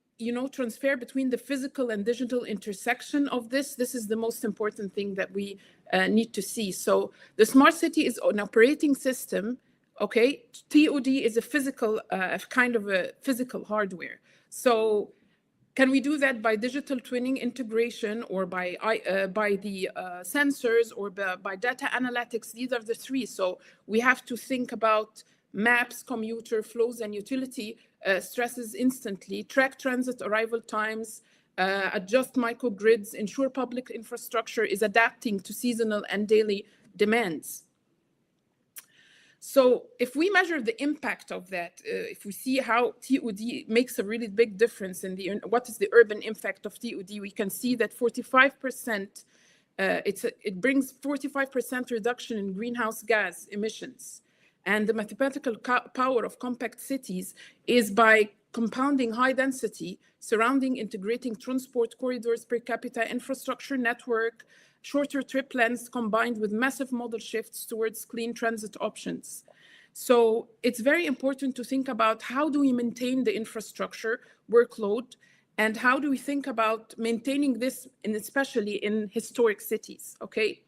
transfer between the physical and digital intersection of this? This is the most important thing that we need to see. So the smart city is an operating system, okay? TOD is a physical, kind of a physical hardware. So can we do that by digital twinning integration, or by the sensors, or by data analytics? These are the three. So we have to think about maps, commuter flows, and utility stresses instantly, track transit arrival times, adjust microgrids, ensure public infrastructure is adapting to seasonal and daily demands. So if we measure the impact of that, if we see how TOD makes a really big difference in what is the urban impact of TOD, we can see that 45%, it brings 45% reduction in greenhouse gas emissions. And the mathematical power of compact cities is by compounding high density, surrounding integrating transport corridors per capita infrastructure network, shorter trip lengths combined with massive model shifts towards clean transit options. So it's very important to think about how do we maintain the infrastructure workload, and how do we think about maintaining this, and especially in historic cities, okay?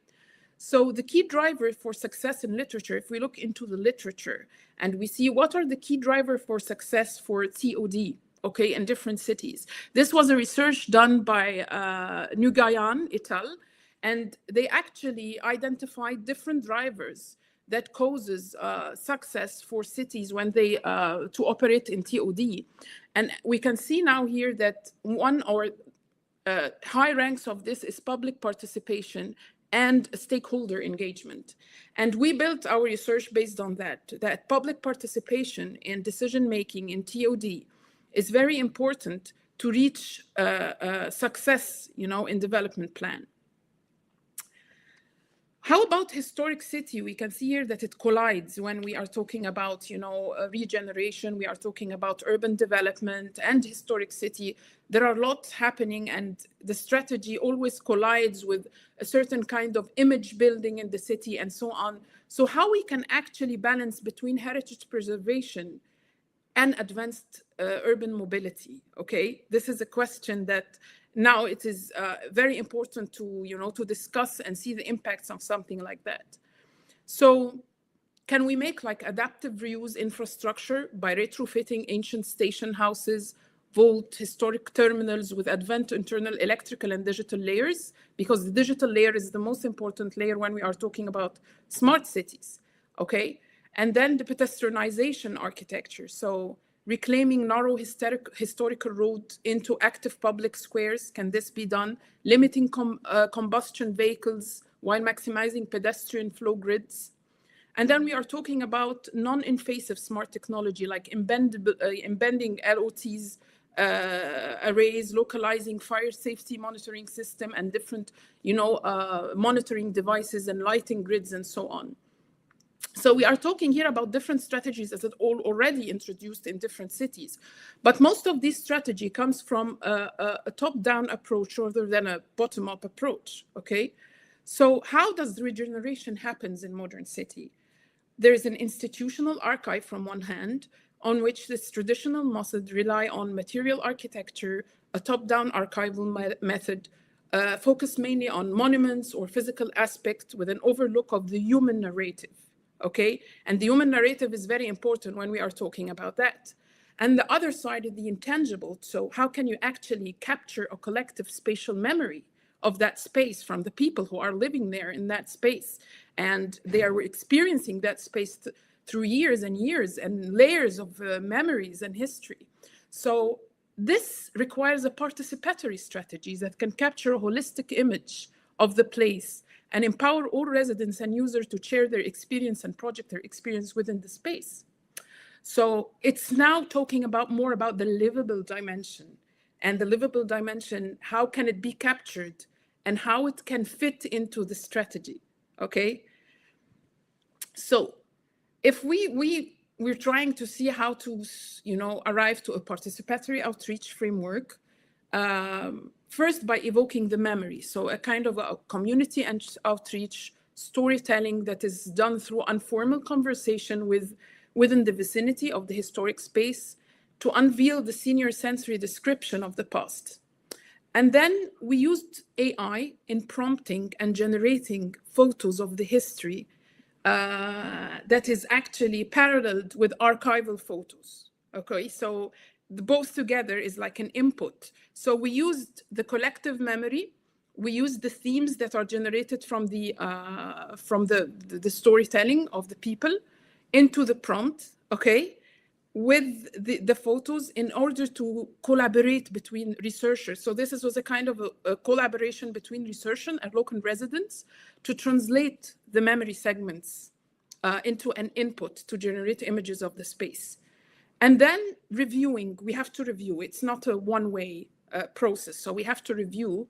So the key driver for success in literature, if we look into the literature and we see what are the key drivers for success for TOD, okay, in different cities. This was a research done by Nguyen et al., and they actually identified different drivers that causes success for cities when they to operate in TOD. And we can see now here that one or high ranks of this is public participation and stakeholder engagement. And we built our research based on that public participation in decision-making in TOD is very important to reach success, in development plan. How about historic city? We can see here that it collides when we are talking about, regeneration, we are talking about urban development and historic city. There are lots happening, and the strategy always collides with a certain kind of image building in the city and so on. So how we can actually balance between heritage preservation and advanced urban mobility, okay? This is a question that now it is very important to, to discuss and see the impacts of something like that. So can we make like adaptive reuse infrastructure by retrofitting ancient station houses, vault, historic terminals with advanced internal electrical and digital layers? Because the digital layer is the most important layer when we are talking about smart cities, okay? And then the pedestrianization architecture. So reclaiming narrow historical roads into active public squares. Can this be done? Limiting combustion vehicles while maximizing pedestrian flow grids. And then we are talking about non-invasive smart technology like embedding LOTs, arrays, localizing fire safety monitoring system and different, monitoring devices and lighting grids and so on. So we are talking here about different strategies as it all already introduced in different cities. But most of this strategy comes from a top-down approach rather than a bottom-up approach, okay? So how does the regeneration happens in modern city? There is an institutional archive from one hand, on which this traditional method rely on material architecture, a top-down archival method, focused mainly on monuments or physical aspect with an overlook of the human narrative. Okay, and the human narrative is very important when we are talking about that. And the other side is the intangible. So how can you actually capture a collective spatial memory of that space from the people who are living there in that space? And they are experiencing that space through years and years and layers of memories and history. So this requires a participatory strategy that can capture a holistic image of the place and empower all residents and users to share their experience and project their experience within the space. So it's now talking about more about the livable dimension. And the livable dimension, how can it be captured and how it can fit into the strategy, okay? So if we're trying to see how to, arrive to a participatory outreach framework, first by evoking the memory. So a kind of a community and outreach storytelling that is done through informal conversation within the vicinity of the historic space to unveil the senior sensory description of the past. And then we used AI in prompting and generating photos of the history that is actually paralleled with archival photos. Okay, so both together is like an input. So we used the collective memory, we used the themes that are generated from the storytelling of the people into the prompt, okay, with the photos in order to collaborate between researchers. So this was a kind of a collaboration between researchers and local residents to translate the memory segments into an input to generate images of the space. And then reviewing, we have to review. It's not a one-way process. So we have to review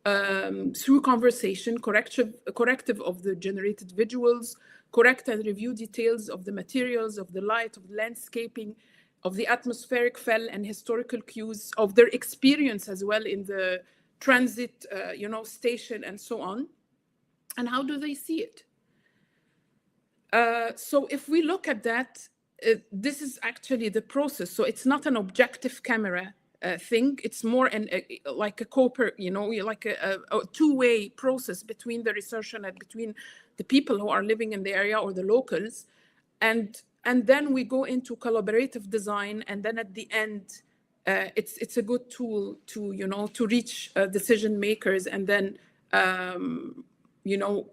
through conversation, corrective of the generated visuals, correct and review details of the materials, of the light, of the landscaping, of the atmospheric fell and historical cues, of their experience as well in the transit, station and so on. And how do they see it? So if we look at that, this is actually the process. So it's not an objective camera thing. It's more like a like a two-way process between the researcher and between the people who are living in the area or the locals. And then we go into collaborative design. And then at the end, it's a good tool to reach decision makers and then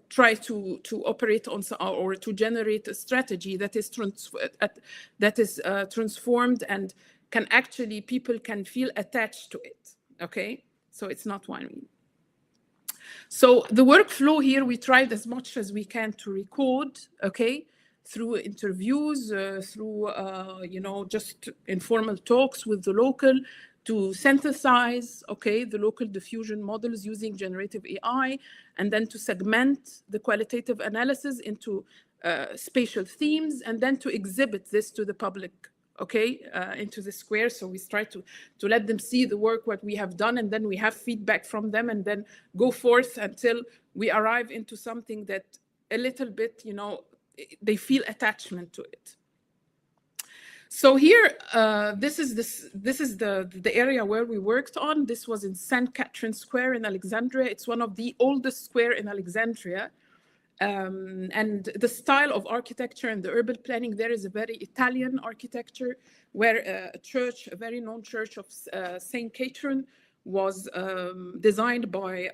try to operate on or to generate a strategy that is transformed and people can feel attached to it. Okay, so it's not one. So the workflow here, we tried as much as we can to record, okay, through interviews, through just informal talks with the local, to synthesize, okay, the local diffusion models using generative AI, and then to segment the qualitative analysis into spatial themes, and then to exhibit this to the public, okay, into the square. So we try to let them see the work, what we have done, and then we have feedback from them, and then go forth until we arrive into something that a little bit, they feel attachment to it. So here, this is the area where we worked on. This was in St. Catherine Square in Alexandria. It's one of the oldest square in Alexandria. And the style of architecture and the urban planning there is a very Italian architecture, where a very known church of St. Catherine was designed by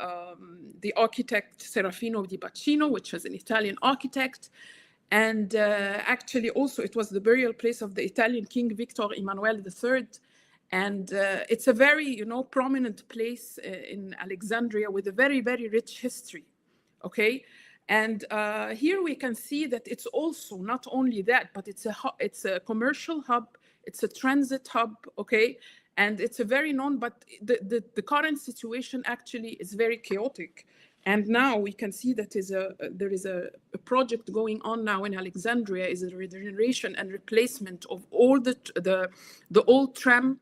the architect Serafino di Bacino, which was an Italian architect. And actually also it was the burial place of the Italian King Victor Emmanuel III. And it's a very, prominent place in Alexandria with a very, very rich history, okay? And here we can see that it's also not only that, but it's a commercial hub, it's a transit hub, okay? And it's a very known, but the current situation actually is very chaotic. And now we can see that there is a project going on now in Alexandria, is a regeneration and replacement of all the old tram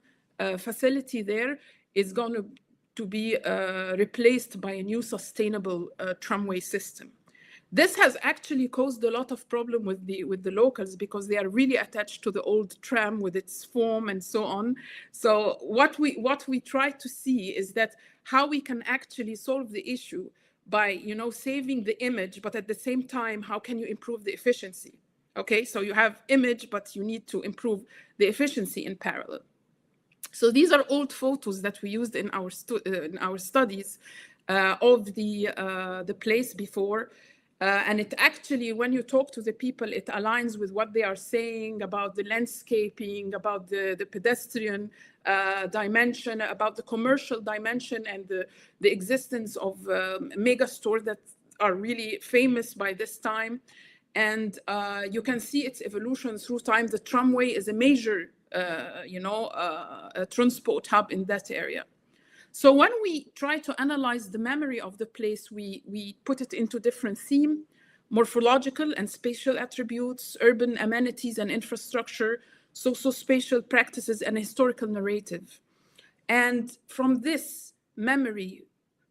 facility there is going to be replaced by a new sustainable tramway system. This has actually caused a lot of problem with the locals because they are really attached to the old tram with its form and so on. So what we try to see is that how we can actually solve the issue by saving the image, but at the same time, how can you improve the efficiency? Okay, so you have image, but you need to improve the efficiency in parallel. So these are old photos that we used in our studies of the place before. And it actually, when you talk to the people, it aligns with what they are saying about the landscaping, about the pedestrian dimension, about the commercial dimension, and the existence of mega stores that are really famous by this time. And you can see its evolution through time. The tramway is a major, a transport hub in that area. So when we try to analyze the memory of the place, we put it into different themes: morphological and spatial attributes, urban amenities and infrastructure, socio-spatial practices, and historical narrative. And from this memory,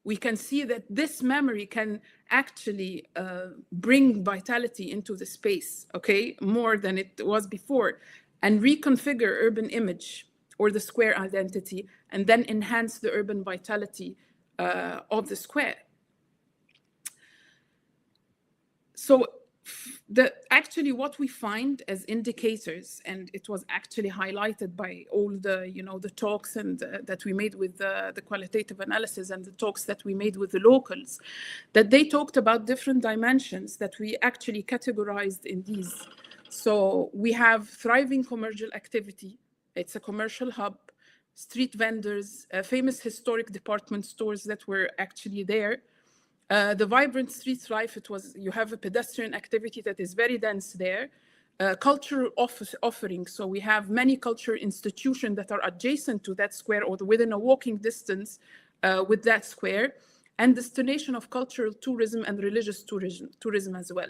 we can see that this memory can actually bring vitality into the space, okay, more than it was before, and reconfigure urban image or the square identity, and then enhance the urban vitality of the square. So actually what we find as indicators, and it was actually highlighted by all the the talks and that we made with the qualitative analysis and the talks that we made with the locals, that they talked about different dimensions that we actually categorized in these. So we have thriving commercial activity. It's a commercial hub, street vendors, famous historic department stores that were actually there. The vibrant street life, you have a pedestrian activity that is very dense there. Cultural offerings, so we have many cultural institutions that are adjacent to that square or within a walking distance with that square, and destination of cultural tourism and religious tourism as well.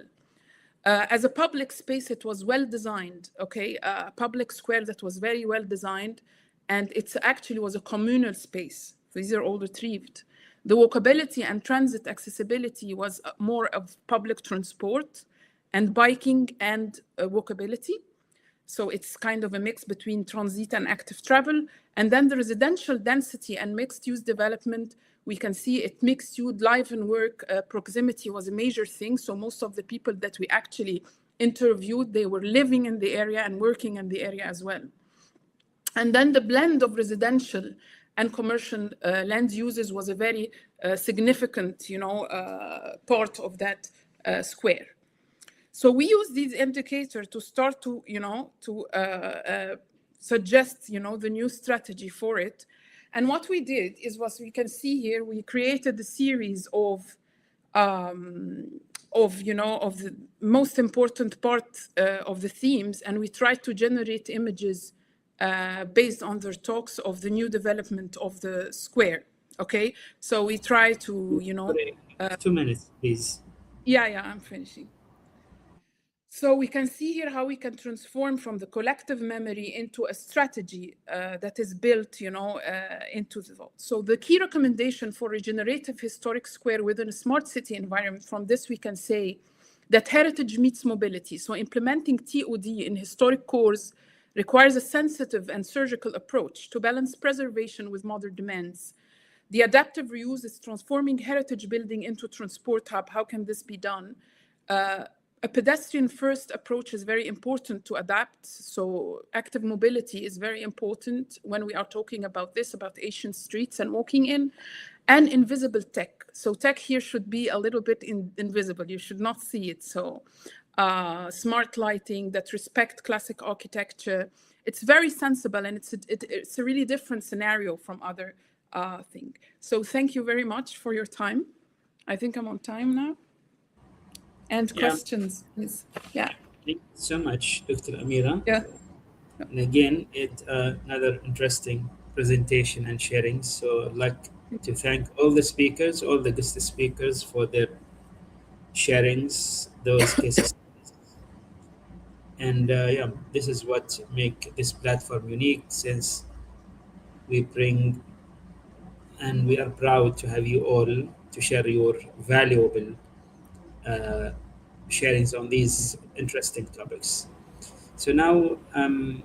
As a public space, it was well designed, okay? A public square that was very well designed, and it actually was a communal space. These are all retrieved. The walkability and transit accessibility was more of public transport and biking and walkability. So it's kind of a mix between transit and active travel. And then the residential density and mixed-use development, we can see it mixed use, live and work, proximity was a major thing. So most of the people that we actually interviewed, they were living in the area and working in the area as well. And then the blend of residential and commercial land uses was a very significant, part of that square. So we use these indicators to start to, suggest, the new strategy for it. And what we did is, what we can see here, we created a series of the most important part of the themes, and we tried to generate images based on their talks of the new development of the square. Okay, so we try to, 2 minutes, please. Yeah, I'm finishing. So we can see here how we can transform from the collective memory into a strategy that is built, into the vote. So the key recommendation for regenerative historic square within a smart city environment, from this we can say that heritage meets mobility. So implementing TOD in historic cores requires a sensitive and surgical approach to balance preservation with modern demands. The adaptive reuse is transforming heritage building into transport hub. How can this be done? A pedestrian-first approach is very important to adapt. So active mobility is very important when we are talking about this, about ancient streets and walking in, and invisible tech. So tech here should be a little bit invisible. You should not see it. So smart lighting that respect classic architecture. It's very sensible, and it's a really different scenario from other things. So thank you very much for your time. I think I'm on time now. And questions, please. Yeah. Thank you so much, Dr. Amira. Yeah. And again, it's another interesting presentation and sharing. So I'd like to thank all the speakers, all the guest speakers for their sharings, those cases. And yeah, this is what make this platform unique, since we bring and we are proud to have you all to share your valuable uh, sharings on these interesting topics. So now I'm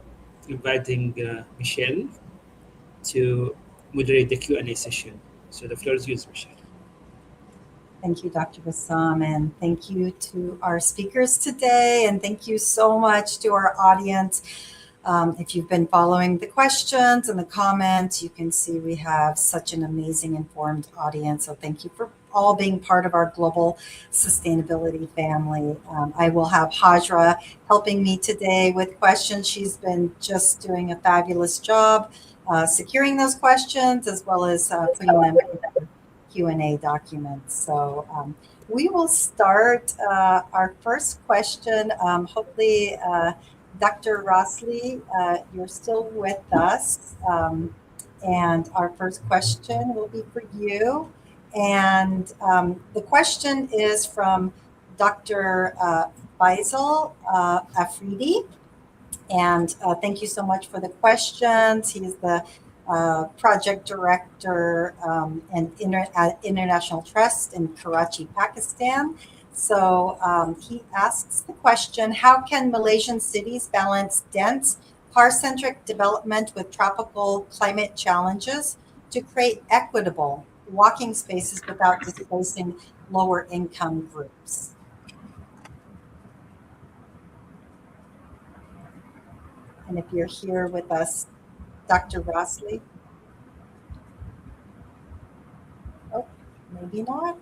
inviting Michelle to moderate the Q&A session. So the floor is yours, Michelle. Thank you, Dr. Bassam, and thank you to our speakers today, and thank you so much to our audience. If you've been following the questions and the comments, you can see we have such an amazing informed audience. So thank you for all being part of our global sustainability family. I will have Hajra helping me today with questions. She's been just doing a fabulous job securing those questions as well as putting them in Q&A documents. So we will start our first question. Hopefully, Dr. Resili, you're still with us. And our first question will be for you. And the question is from Dr. Faisal Afridi. And thank you so much for the questions. He's the project director and International Trust in Karachi, Pakistan. So he asks the question, how can Malaysian cities balance dense, car-centric development with tropical climate challenges to create equitable walking spaces without displacing lower income groups? And if you're here with us, Dr. Resili? Oh, maybe not.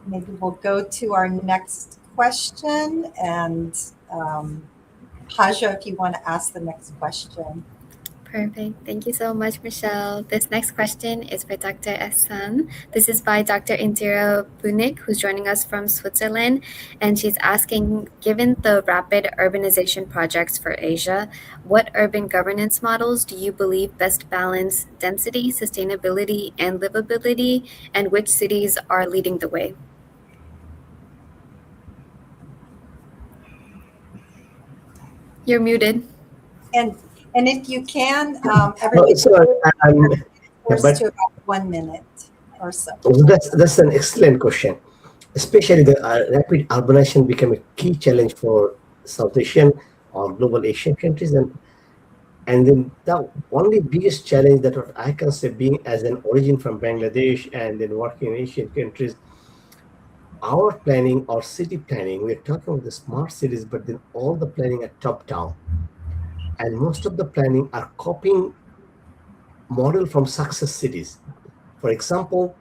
Maybe we'll go to our next question. And Haja, if you want to ask the next question. Perfect. Thank you so much, Michelle. This next question is by Dr. Ehsan. This is by Dr. Indira Bunik, who's joining us from Switzerland. And she's asking, given the rapid urbanization projects for Asia, what urban governance models do you believe best balance density, sustainability, and livability, and which cities are leading the way? You're muted. And if you can, everybody forced to about 1 minute or so. That's an excellent question. Especially the rapid urbanization became a key challenge for South Asian or global Asian countries, and then the only biggest challenge that what I can say, being as an origin from Bangladesh and then working in Asian countries, our planning or city planning, we're talking about the smart cities, but then all the planning are top down, and most of the planning are copying model from success cities. For example,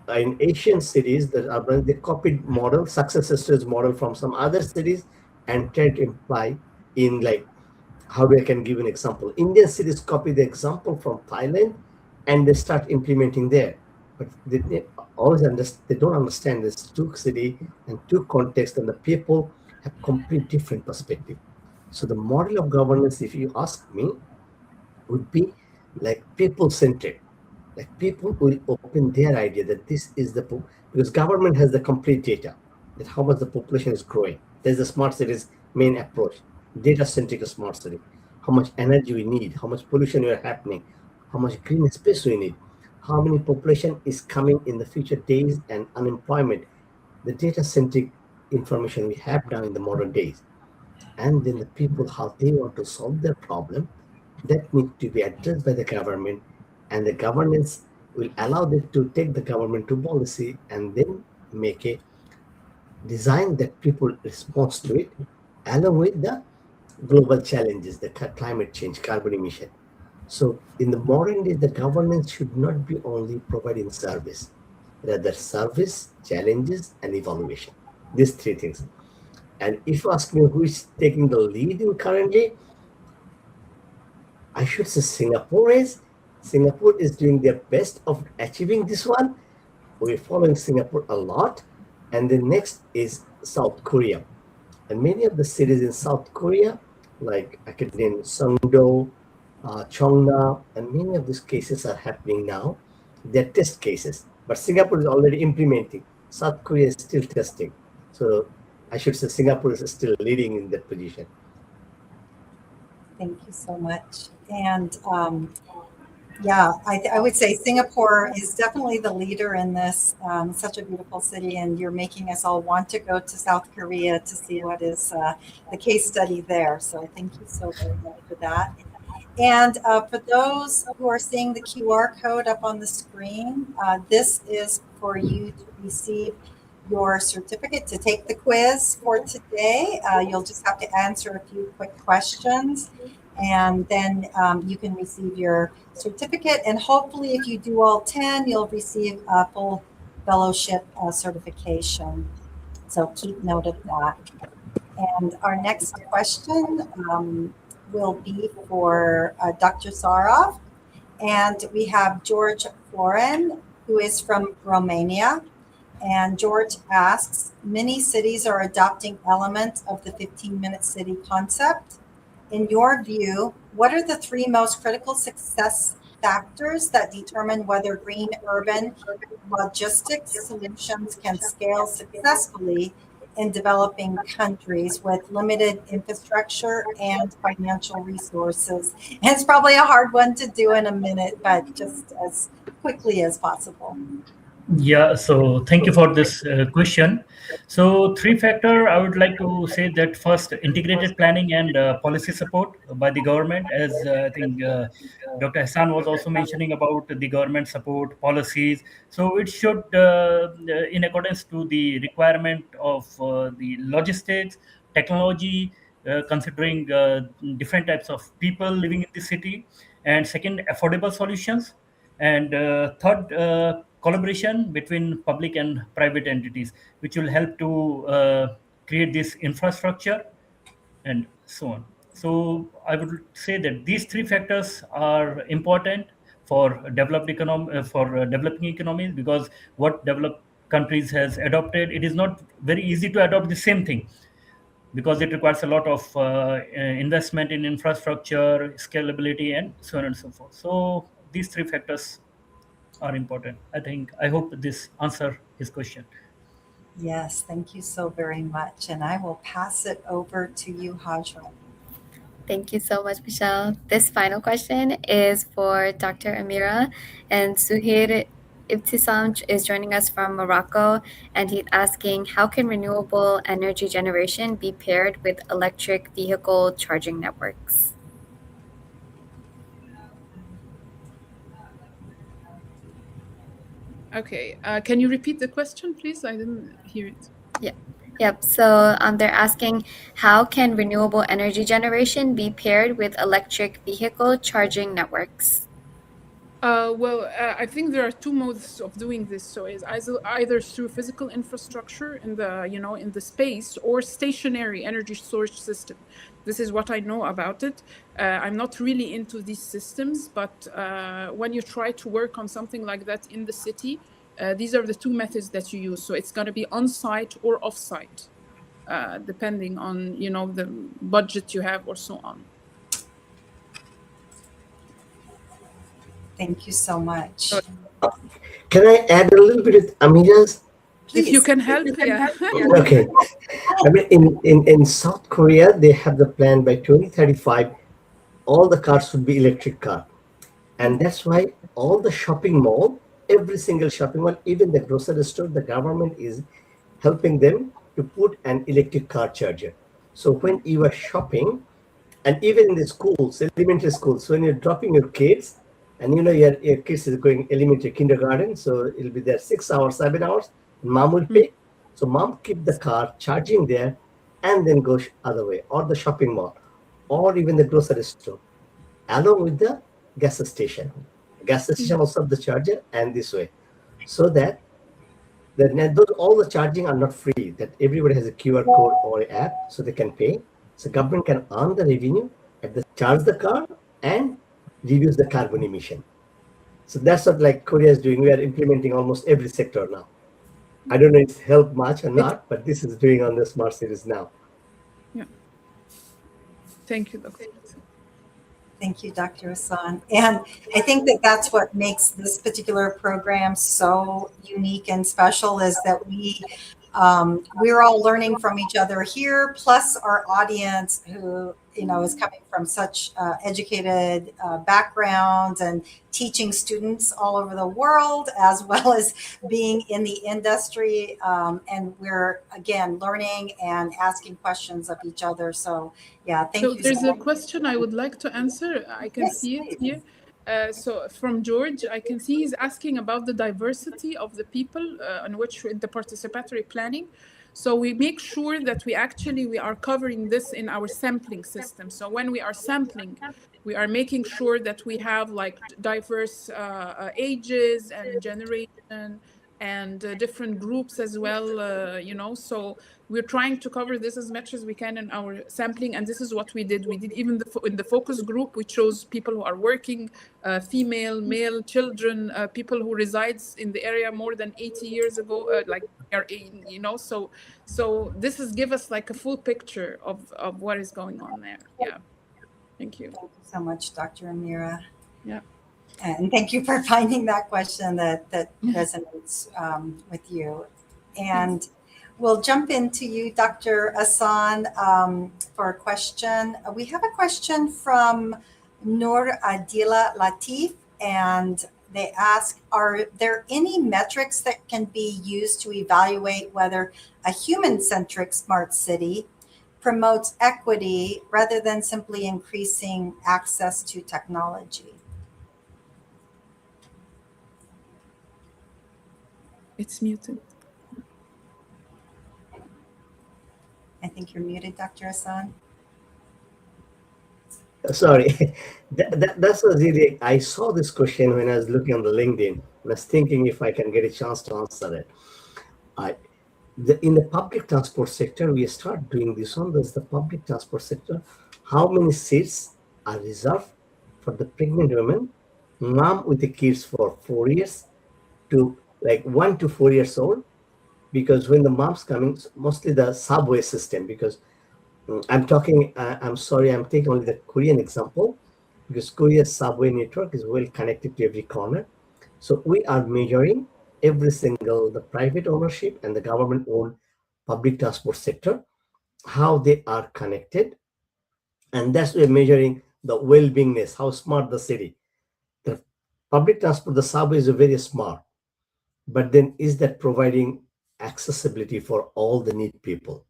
in Asian cities that are they copied model, success stories model from some other cities and tried to imply in, like, how I can give an example. Indian cities copy the example from Thailand and they start implementing there. But they always they don't understand this two city and two context, and the people have complete different perspective. So the model of governance, if you ask me, would be like people centered. Like people will open their idea that this is because government has the complete data that how much the population is growing. There's the smart cities main approach, data centric smart city. How much energy we need, how much pollution is happening, how much green space we need, how many population is coming in the future days, and unemployment. The data centric information we have now in the modern days, and then the people how they want to solve their problem, that need to be addressed by the government, and the governance will allow them to take the government to policy and then make a design that people respond to it, along with the global challenges, the climate change, carbon emission. So in the modern day, the governance should not be only providing service, rather service, challenges, and evaluation. These three things. And if you ask me who is taking the lead in currently, I should say Singapore is. Singapore is doing their best of achieving this one. We're following Singapore a lot. And the next is South Korea. And many of the cities in South Korea, like Akadin, Songdo, Chongna, and many of these cases are happening now. They're test cases, but Singapore is already implementing. South Korea is still testing. So I should say Singapore is still leading in that position. Thank you so much. And yeah, I would say Singapore is definitely the leader in this. Such a beautiful city, and you're making us all want to go to South Korea to see what is the case study there. So thank you so very much for that. And for those who are seeing the QR code up on the screen, this is for you to receive your certificate to take the quiz for today. You'll just have to answer a few quick questions, and then you can receive your certificate. And hopefully, if you do all 10, you'll receive a full fellowship certification. So keep note of that. And our next question will be for Dr. Sarov. And we have George Florin, who is from Romania. And George asks, many cities are adopting elements of the 15-minute city concept. In your view, what are the three most critical success factors that determine whether green urban logistics solutions can scale successfully in developing countries with limited infrastructure and financial resources? And it's probably a hard one to do in a minute, but just as quickly as possible. Yeah, so thank you for this question. So, three factor, I would like to say that first, integrated planning and policy support by the government, as I think Dr. Hassan was also mentioning about the government support policies. So, it should, in accordance to the requirement of the logistics, technology, considering different types of people living in the city, and second, affordable solutions, and third, collaboration between public and private entities, which will help to create this infrastructure and so on. So I would say that these three factors are important for developing economies, because what developed countries has adopted, it is not very easy to adopt the same thing, because it requires a lot of investment in infrastructure, scalability, and so on and so forth. So these three factors are important. I hope this answer his question. Yes, thank you so very much. And I will pass it over to you, Hajra. Thank you so much, Michelle. This final question is for Dr. Amira, and Suhir Ibtisam is joining us from Morocco, and he's asking, how can renewable energy generation be paired with electric vehicle charging networks? Okay. Can you repeat the question, please? I didn't hear it. Yeah. Yep. So they're asking, how can renewable energy generation be paired with electric vehicle charging networks? I think there are two modes of doing this. So it's either through physical infrastructure in the space, or stationary energy storage system. This is what I know about it. I'm not really into these systems, but when you try to work on something like that in the city, these are the two methods that you use. So it's going to be on-site or off-site, depending on the budget you have or so on. Thank you so much. Can I add a little bit of Amira's? If you can help, yeah. Okay. I mean, in South Korea, they have the plan by 2035, all the cars should be electric car. And that's why all the shopping mall, every single shopping mall, even the grocery store, the government is helping them to put an electric car charger. So when you are shopping, and even in the schools, elementary schools, when you're dropping your kids, and your kids is going elementary kindergarten, so it'll be there 6 hours, 7 hours, and mom will pay. So mom keep the car charging there and then go other way, or the shopping mall, or even the grocery store, along with the gas station. Gas station also have the charger, and this way. So that all the charging are not free, that everybody has a QR code or an app so they can pay. So government can earn the revenue at the charge the car and reduce the carbon emission. So that's what like Korea is doing. We are implementing almost every sector now. I don't know if it's helped much or not, but this is doing on the smart cities now. Yeah. Thank you, Dr. Thank you, Dr. Hassan. And I think that that's what makes this particular program so unique and special is that we're all learning from each other here, plus our audience who, is coming from such educated backgrounds and teaching students all over the world, as well as being in the industry. And we're, again, learning and asking questions of each other. So, yeah, thank So you so there's a much. question I would like to answer. I can Yes, see it please. here. So from George, I can see he's asking about the diversity of the people on which in the participatory planning. So we make sure that we are covering this in our sampling system. So when we are sampling, we are making sure that we have like diverse ages and generation and different groups as well, so we're trying to cover this as much as we can in our sampling, and this is what we did. We did even in the focus group, we chose people who are working, female, male, children, people who resides in the area more than 80 years ago, so this is give us like a full picture of what is going on there. Yeah. Thank you. Thank you so much, Dr. Amira. Yeah. And thank you for finding that question that resonates with you. And we'll jump into you, Dr. Hassan, for a question. We have a question from Noor Adila Latif, and they ask, are there any metrics that can be used to evaluate whether a human-centric smart city promotes equity rather than simply increasing access to technology? It's muted. I think you're muted, Dr. Hassan. Sorry, that's what really, I saw this question when I was looking on the LinkedIn. I was thinking if I can get a chance to answer it. In the public transport sector, we start doing this one. There's the public transport sector. How many seats are reserved for the pregnant women, mom with the kids for 4 years to like 1 to 4 years old? Because when the mom's coming, mostly the subway system, because I'm sorry, I'm taking only the Korean example because Korea's subway network is well connected to every corner. So we are measuring every single, the private ownership and the government owned public transport sector, how they are connected. And that's we're measuring the well-beingness, how smart the city. The public transport, the subway is very smart, but then is that providing accessibility for all the need people?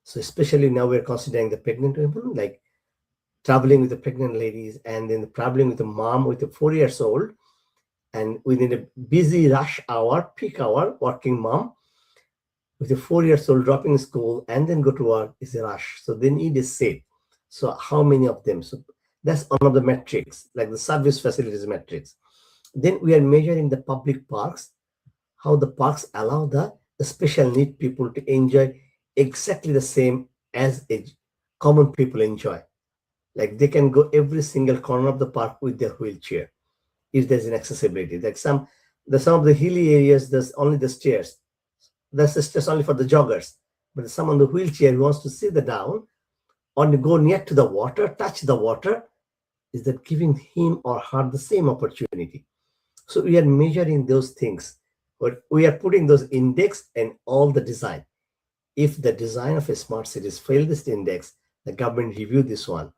So especially now we're considering the pregnant women, like traveling with the pregnant ladies and then traveling with a mom with a 4 years old and within a busy rush hour, peak hour, working mom with a 4 years old dropping school and then go to work is a rush. So they need a seat. So how many of them? So that's one of the metrics, like the service facilities metrics. Then we are measuring the public parks, how the parks allow the special need people to enjoy exactly the same as a common people enjoy. Like they can go every single corner of the park with their wheelchair if there's an accessibility. Like some of the hilly areas, there's only the stairs. That's the stairs only for the joggers. But someone in the wheelchair who wants to see the down or to go near to the water, touch the water, is that giving him or her the same opportunity? So we are measuring those things, but we are putting those index and all the design. If the design of a smart cities fail this index, the government review this one.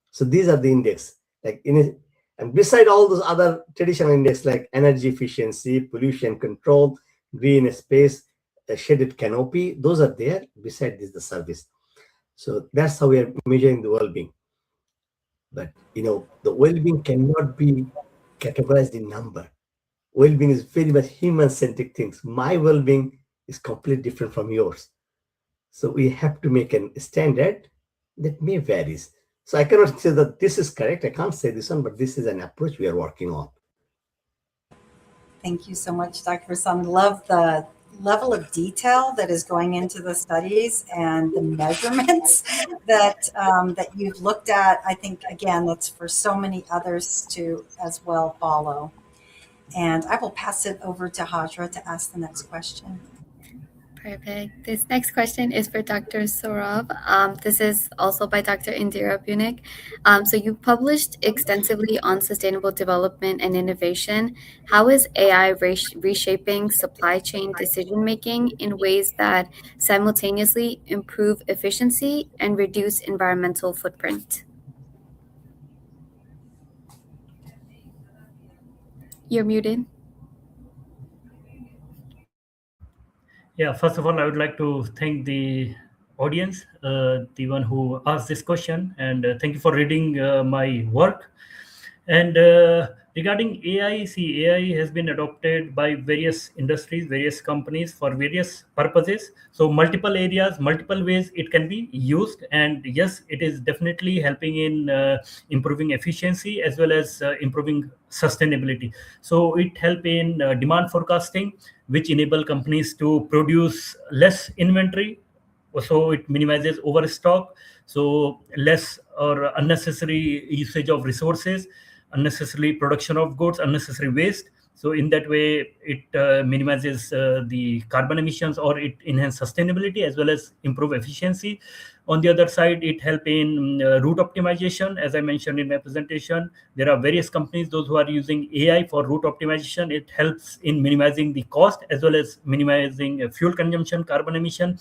So these are the index, like and beside all those other traditional index like energy efficiency, pollution control, green space, a shaded canopy, those are there. Beside this, the service. So that's how we are measuring the well-being. But the well-being cannot be categorized in number. Well-being is very much human-centric things. My well-being is completely different from yours. So we have to make a standard that may varies. So I cannot say that this is correct. I can't say this one, but this is an approach we are working on. Thank you so much, Dr. Hassan. Love the level of detail that is going into the studies and the measurements that you've looked at. I think, again, that's for so many others to as well follow. And I will pass it over to Hajra to ask the next question. Perfect. This next question is for Dr. Saurav. This is also by Dr. Indira Bunik. So you published extensively on sustainable development and innovation. How is AI reshaping supply chain decision making in ways that simultaneously improve efficiency and reduce environmental footprint? You're muted. Yeah, first of all, I would like to thank the audience, the one who asked this question, and thank you for reading my work. And regarding AI, see, AI has been adopted by various industries, various companies for various purposes. So, multiple areas, multiple ways it can be used. And yes, it is definitely helping in improving efficiency as well as improving sustainability. So, it help in demand forecasting, which enable companies to produce less inventory, so it minimizes overstock, so less or unnecessary usage of resources, unnecessary production of goods, unnecessary waste. So in that way it minimizes the carbon emissions, or it enhance sustainability as well as improve efficiency. On the other side, it help in route optimization. As I mentioned in my presentation, there are various companies those who are using AI for route optimization. It helps in minimizing the cost as well as minimizing fuel consumption, carbon emission.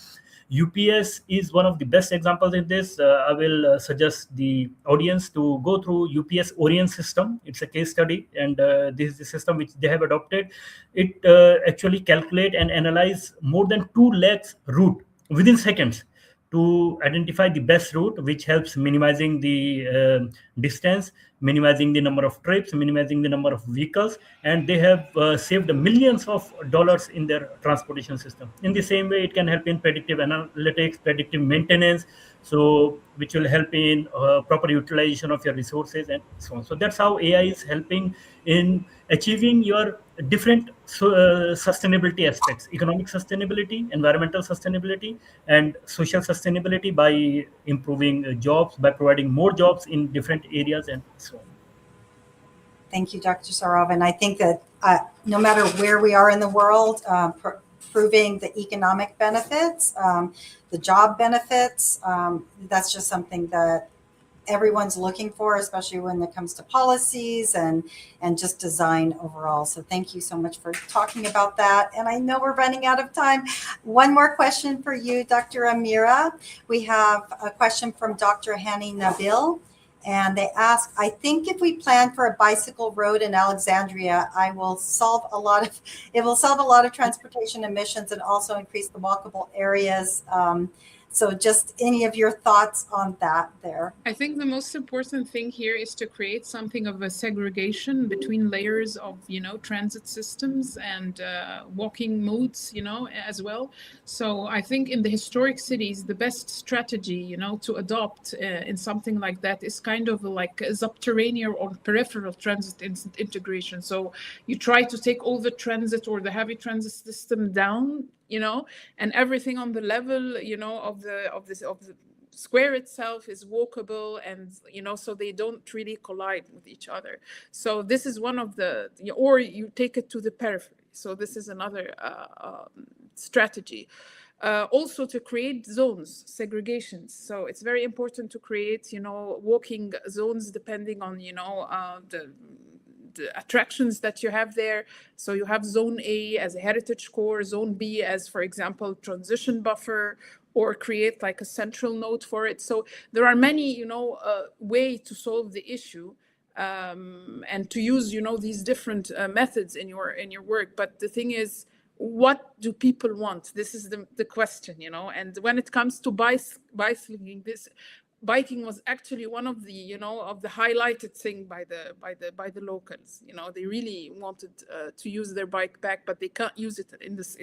UPS is one of the best examples in this. I will suggest the audience to go through UPS Orient system. It's a case study, and this is the system which they have adopted. It actually calculate and analyze more than 2 lakhs route within seconds to identify the best route, which helps minimizing the distance, minimizing the number of trips, minimizing the number of vehicles, and they have saved millions of dollars in their transportation system. In the same way, it can help in predictive analytics, predictive maintenance, so which will help in proper utilization of your resources and so on. So that's how AI is helping in achieving your different sustainability aspects: economic sustainability, environmental sustainability, and social sustainability, by improving jobs, by providing more jobs in different areas and so on. Thank you, Dr. Sarov. And I think that no matter where we are in the world, proving the economic benefits, the job benefits, that's just something that everyone's looking for, especially when it comes to policies and just design overall. So thank you so much for talking about that. And I know we're running out of time. One more question for you, Dr. Amira. We have a question from Dr. Hani Nabil. And they ask, I think if we plan for a bicycle road in Alexandria, it will solve a lot of transportation emissions and also increase the walkable areas. So just any of your thoughts on that there? I think the most important thing here is to create something of a segregation between layers of, transit systems and walking modes, as well. So I think in the historic cities, the best strategy, to adopt in something like that is kind of like a subterranean or peripheral transit integration. So you try to take all the transit or the heavy transit system down, and everything on the level, of the square itself is walkable, and so they don't really collide with each other. So this is one of the, or you take it to the periphery. So this is another strategy. Also to create zones, segregations. So it's very important to create, walking zones depending on, the attractions that you have there. So you have zone A as a heritage core, zone B as, for example, transition buffer, or create like a central node for it. So there are many, ways to solve the issue, and to use, these different methods in your work. But the thing is, what do people want? This is the question, And when it comes to bicycling, biking was actually one of the of the highlighted thing by the locals. They really wanted to use their bike back, but they can't use it in this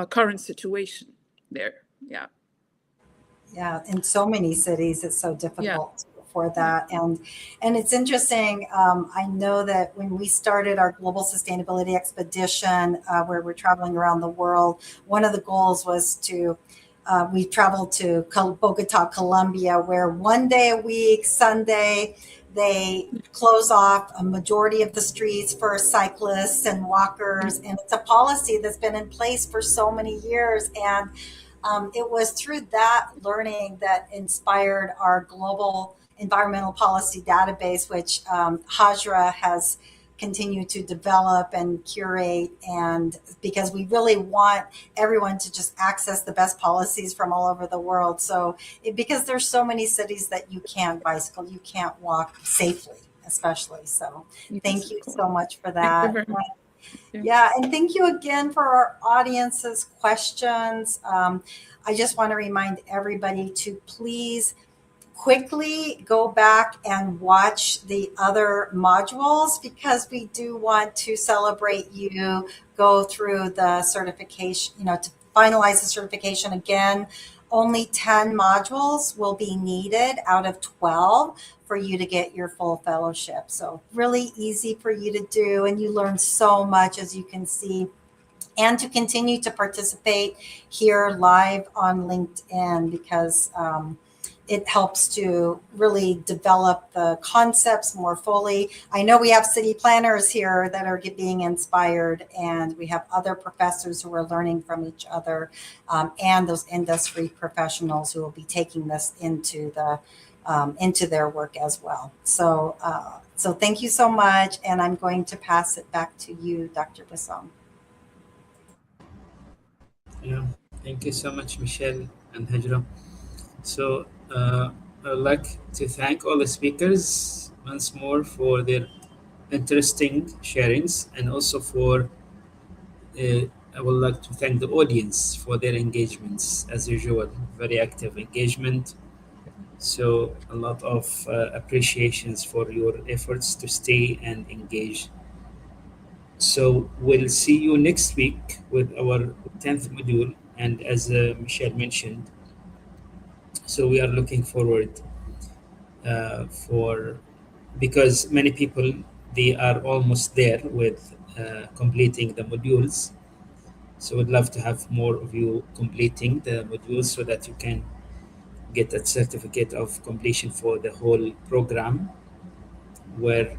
current situation there. Yeah, in so many cities it's so difficult for that. And it's interesting. I know that when we started our global sustainability expedition, where we're traveling around the world, one of the goals was to we traveled to Bogota, Colombia, where one day a week, Sunday, they close off a majority of the streets for cyclists and walkers. And it's a policy that's been in place for so many years. And it was through that learning that inspired our global environmental policy database, which Hajra has continued to develop and curate. And because we really want everyone to just access the best policies from all over the world. So because there's so many cities that you can't bicycle, you can't walk safely, especially. So thank you so much for Thank you that. very much. Yeah, and thank you again for our audience's questions. I just want to remind everybody to please quickly go back and watch the other modules, because we do want to celebrate you, go through the certification, to finalize the certification. Again, only 10 modules will be needed out of 12 for you to get your full fellowship. So really easy for you to do, and you learn so much, as you can see. And to continue to participate here live on LinkedIn, because it helps to really develop the concepts more fully. I know we have city planners here that are being inspired, and we have other professors who are learning from each other, and those industry professionals who will be taking this into their work as well. So thank you so much, and I'm going to pass it back to you, Dr. Bassam. Yeah, thank you so much, Michelle and Hajra. So I'd like to thank all the speakers once more for their interesting sharings, and also I would like to thank the audience for their engagements, as usual, very active engagement. So a lot of appreciations for your efforts to stay and engage. So we'll see you next week with our 10th module. And as Michelle mentioned, so we are looking forward for, because many people, they are almost there with completing the modules. So we'd love to have more of you completing the modules so that you can get that certificate of completion for the whole program, where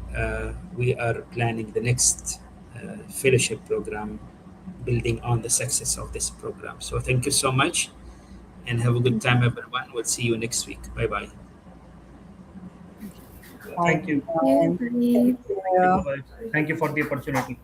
we are planning the next fellowship program, building on the success of this program. So thank you so much, and have a good time, everyone. We'll see you next week. Bye bye. Thank you. Bye. Bye. Thank you. Thank you. Bye-bye. Thank you for the opportunity.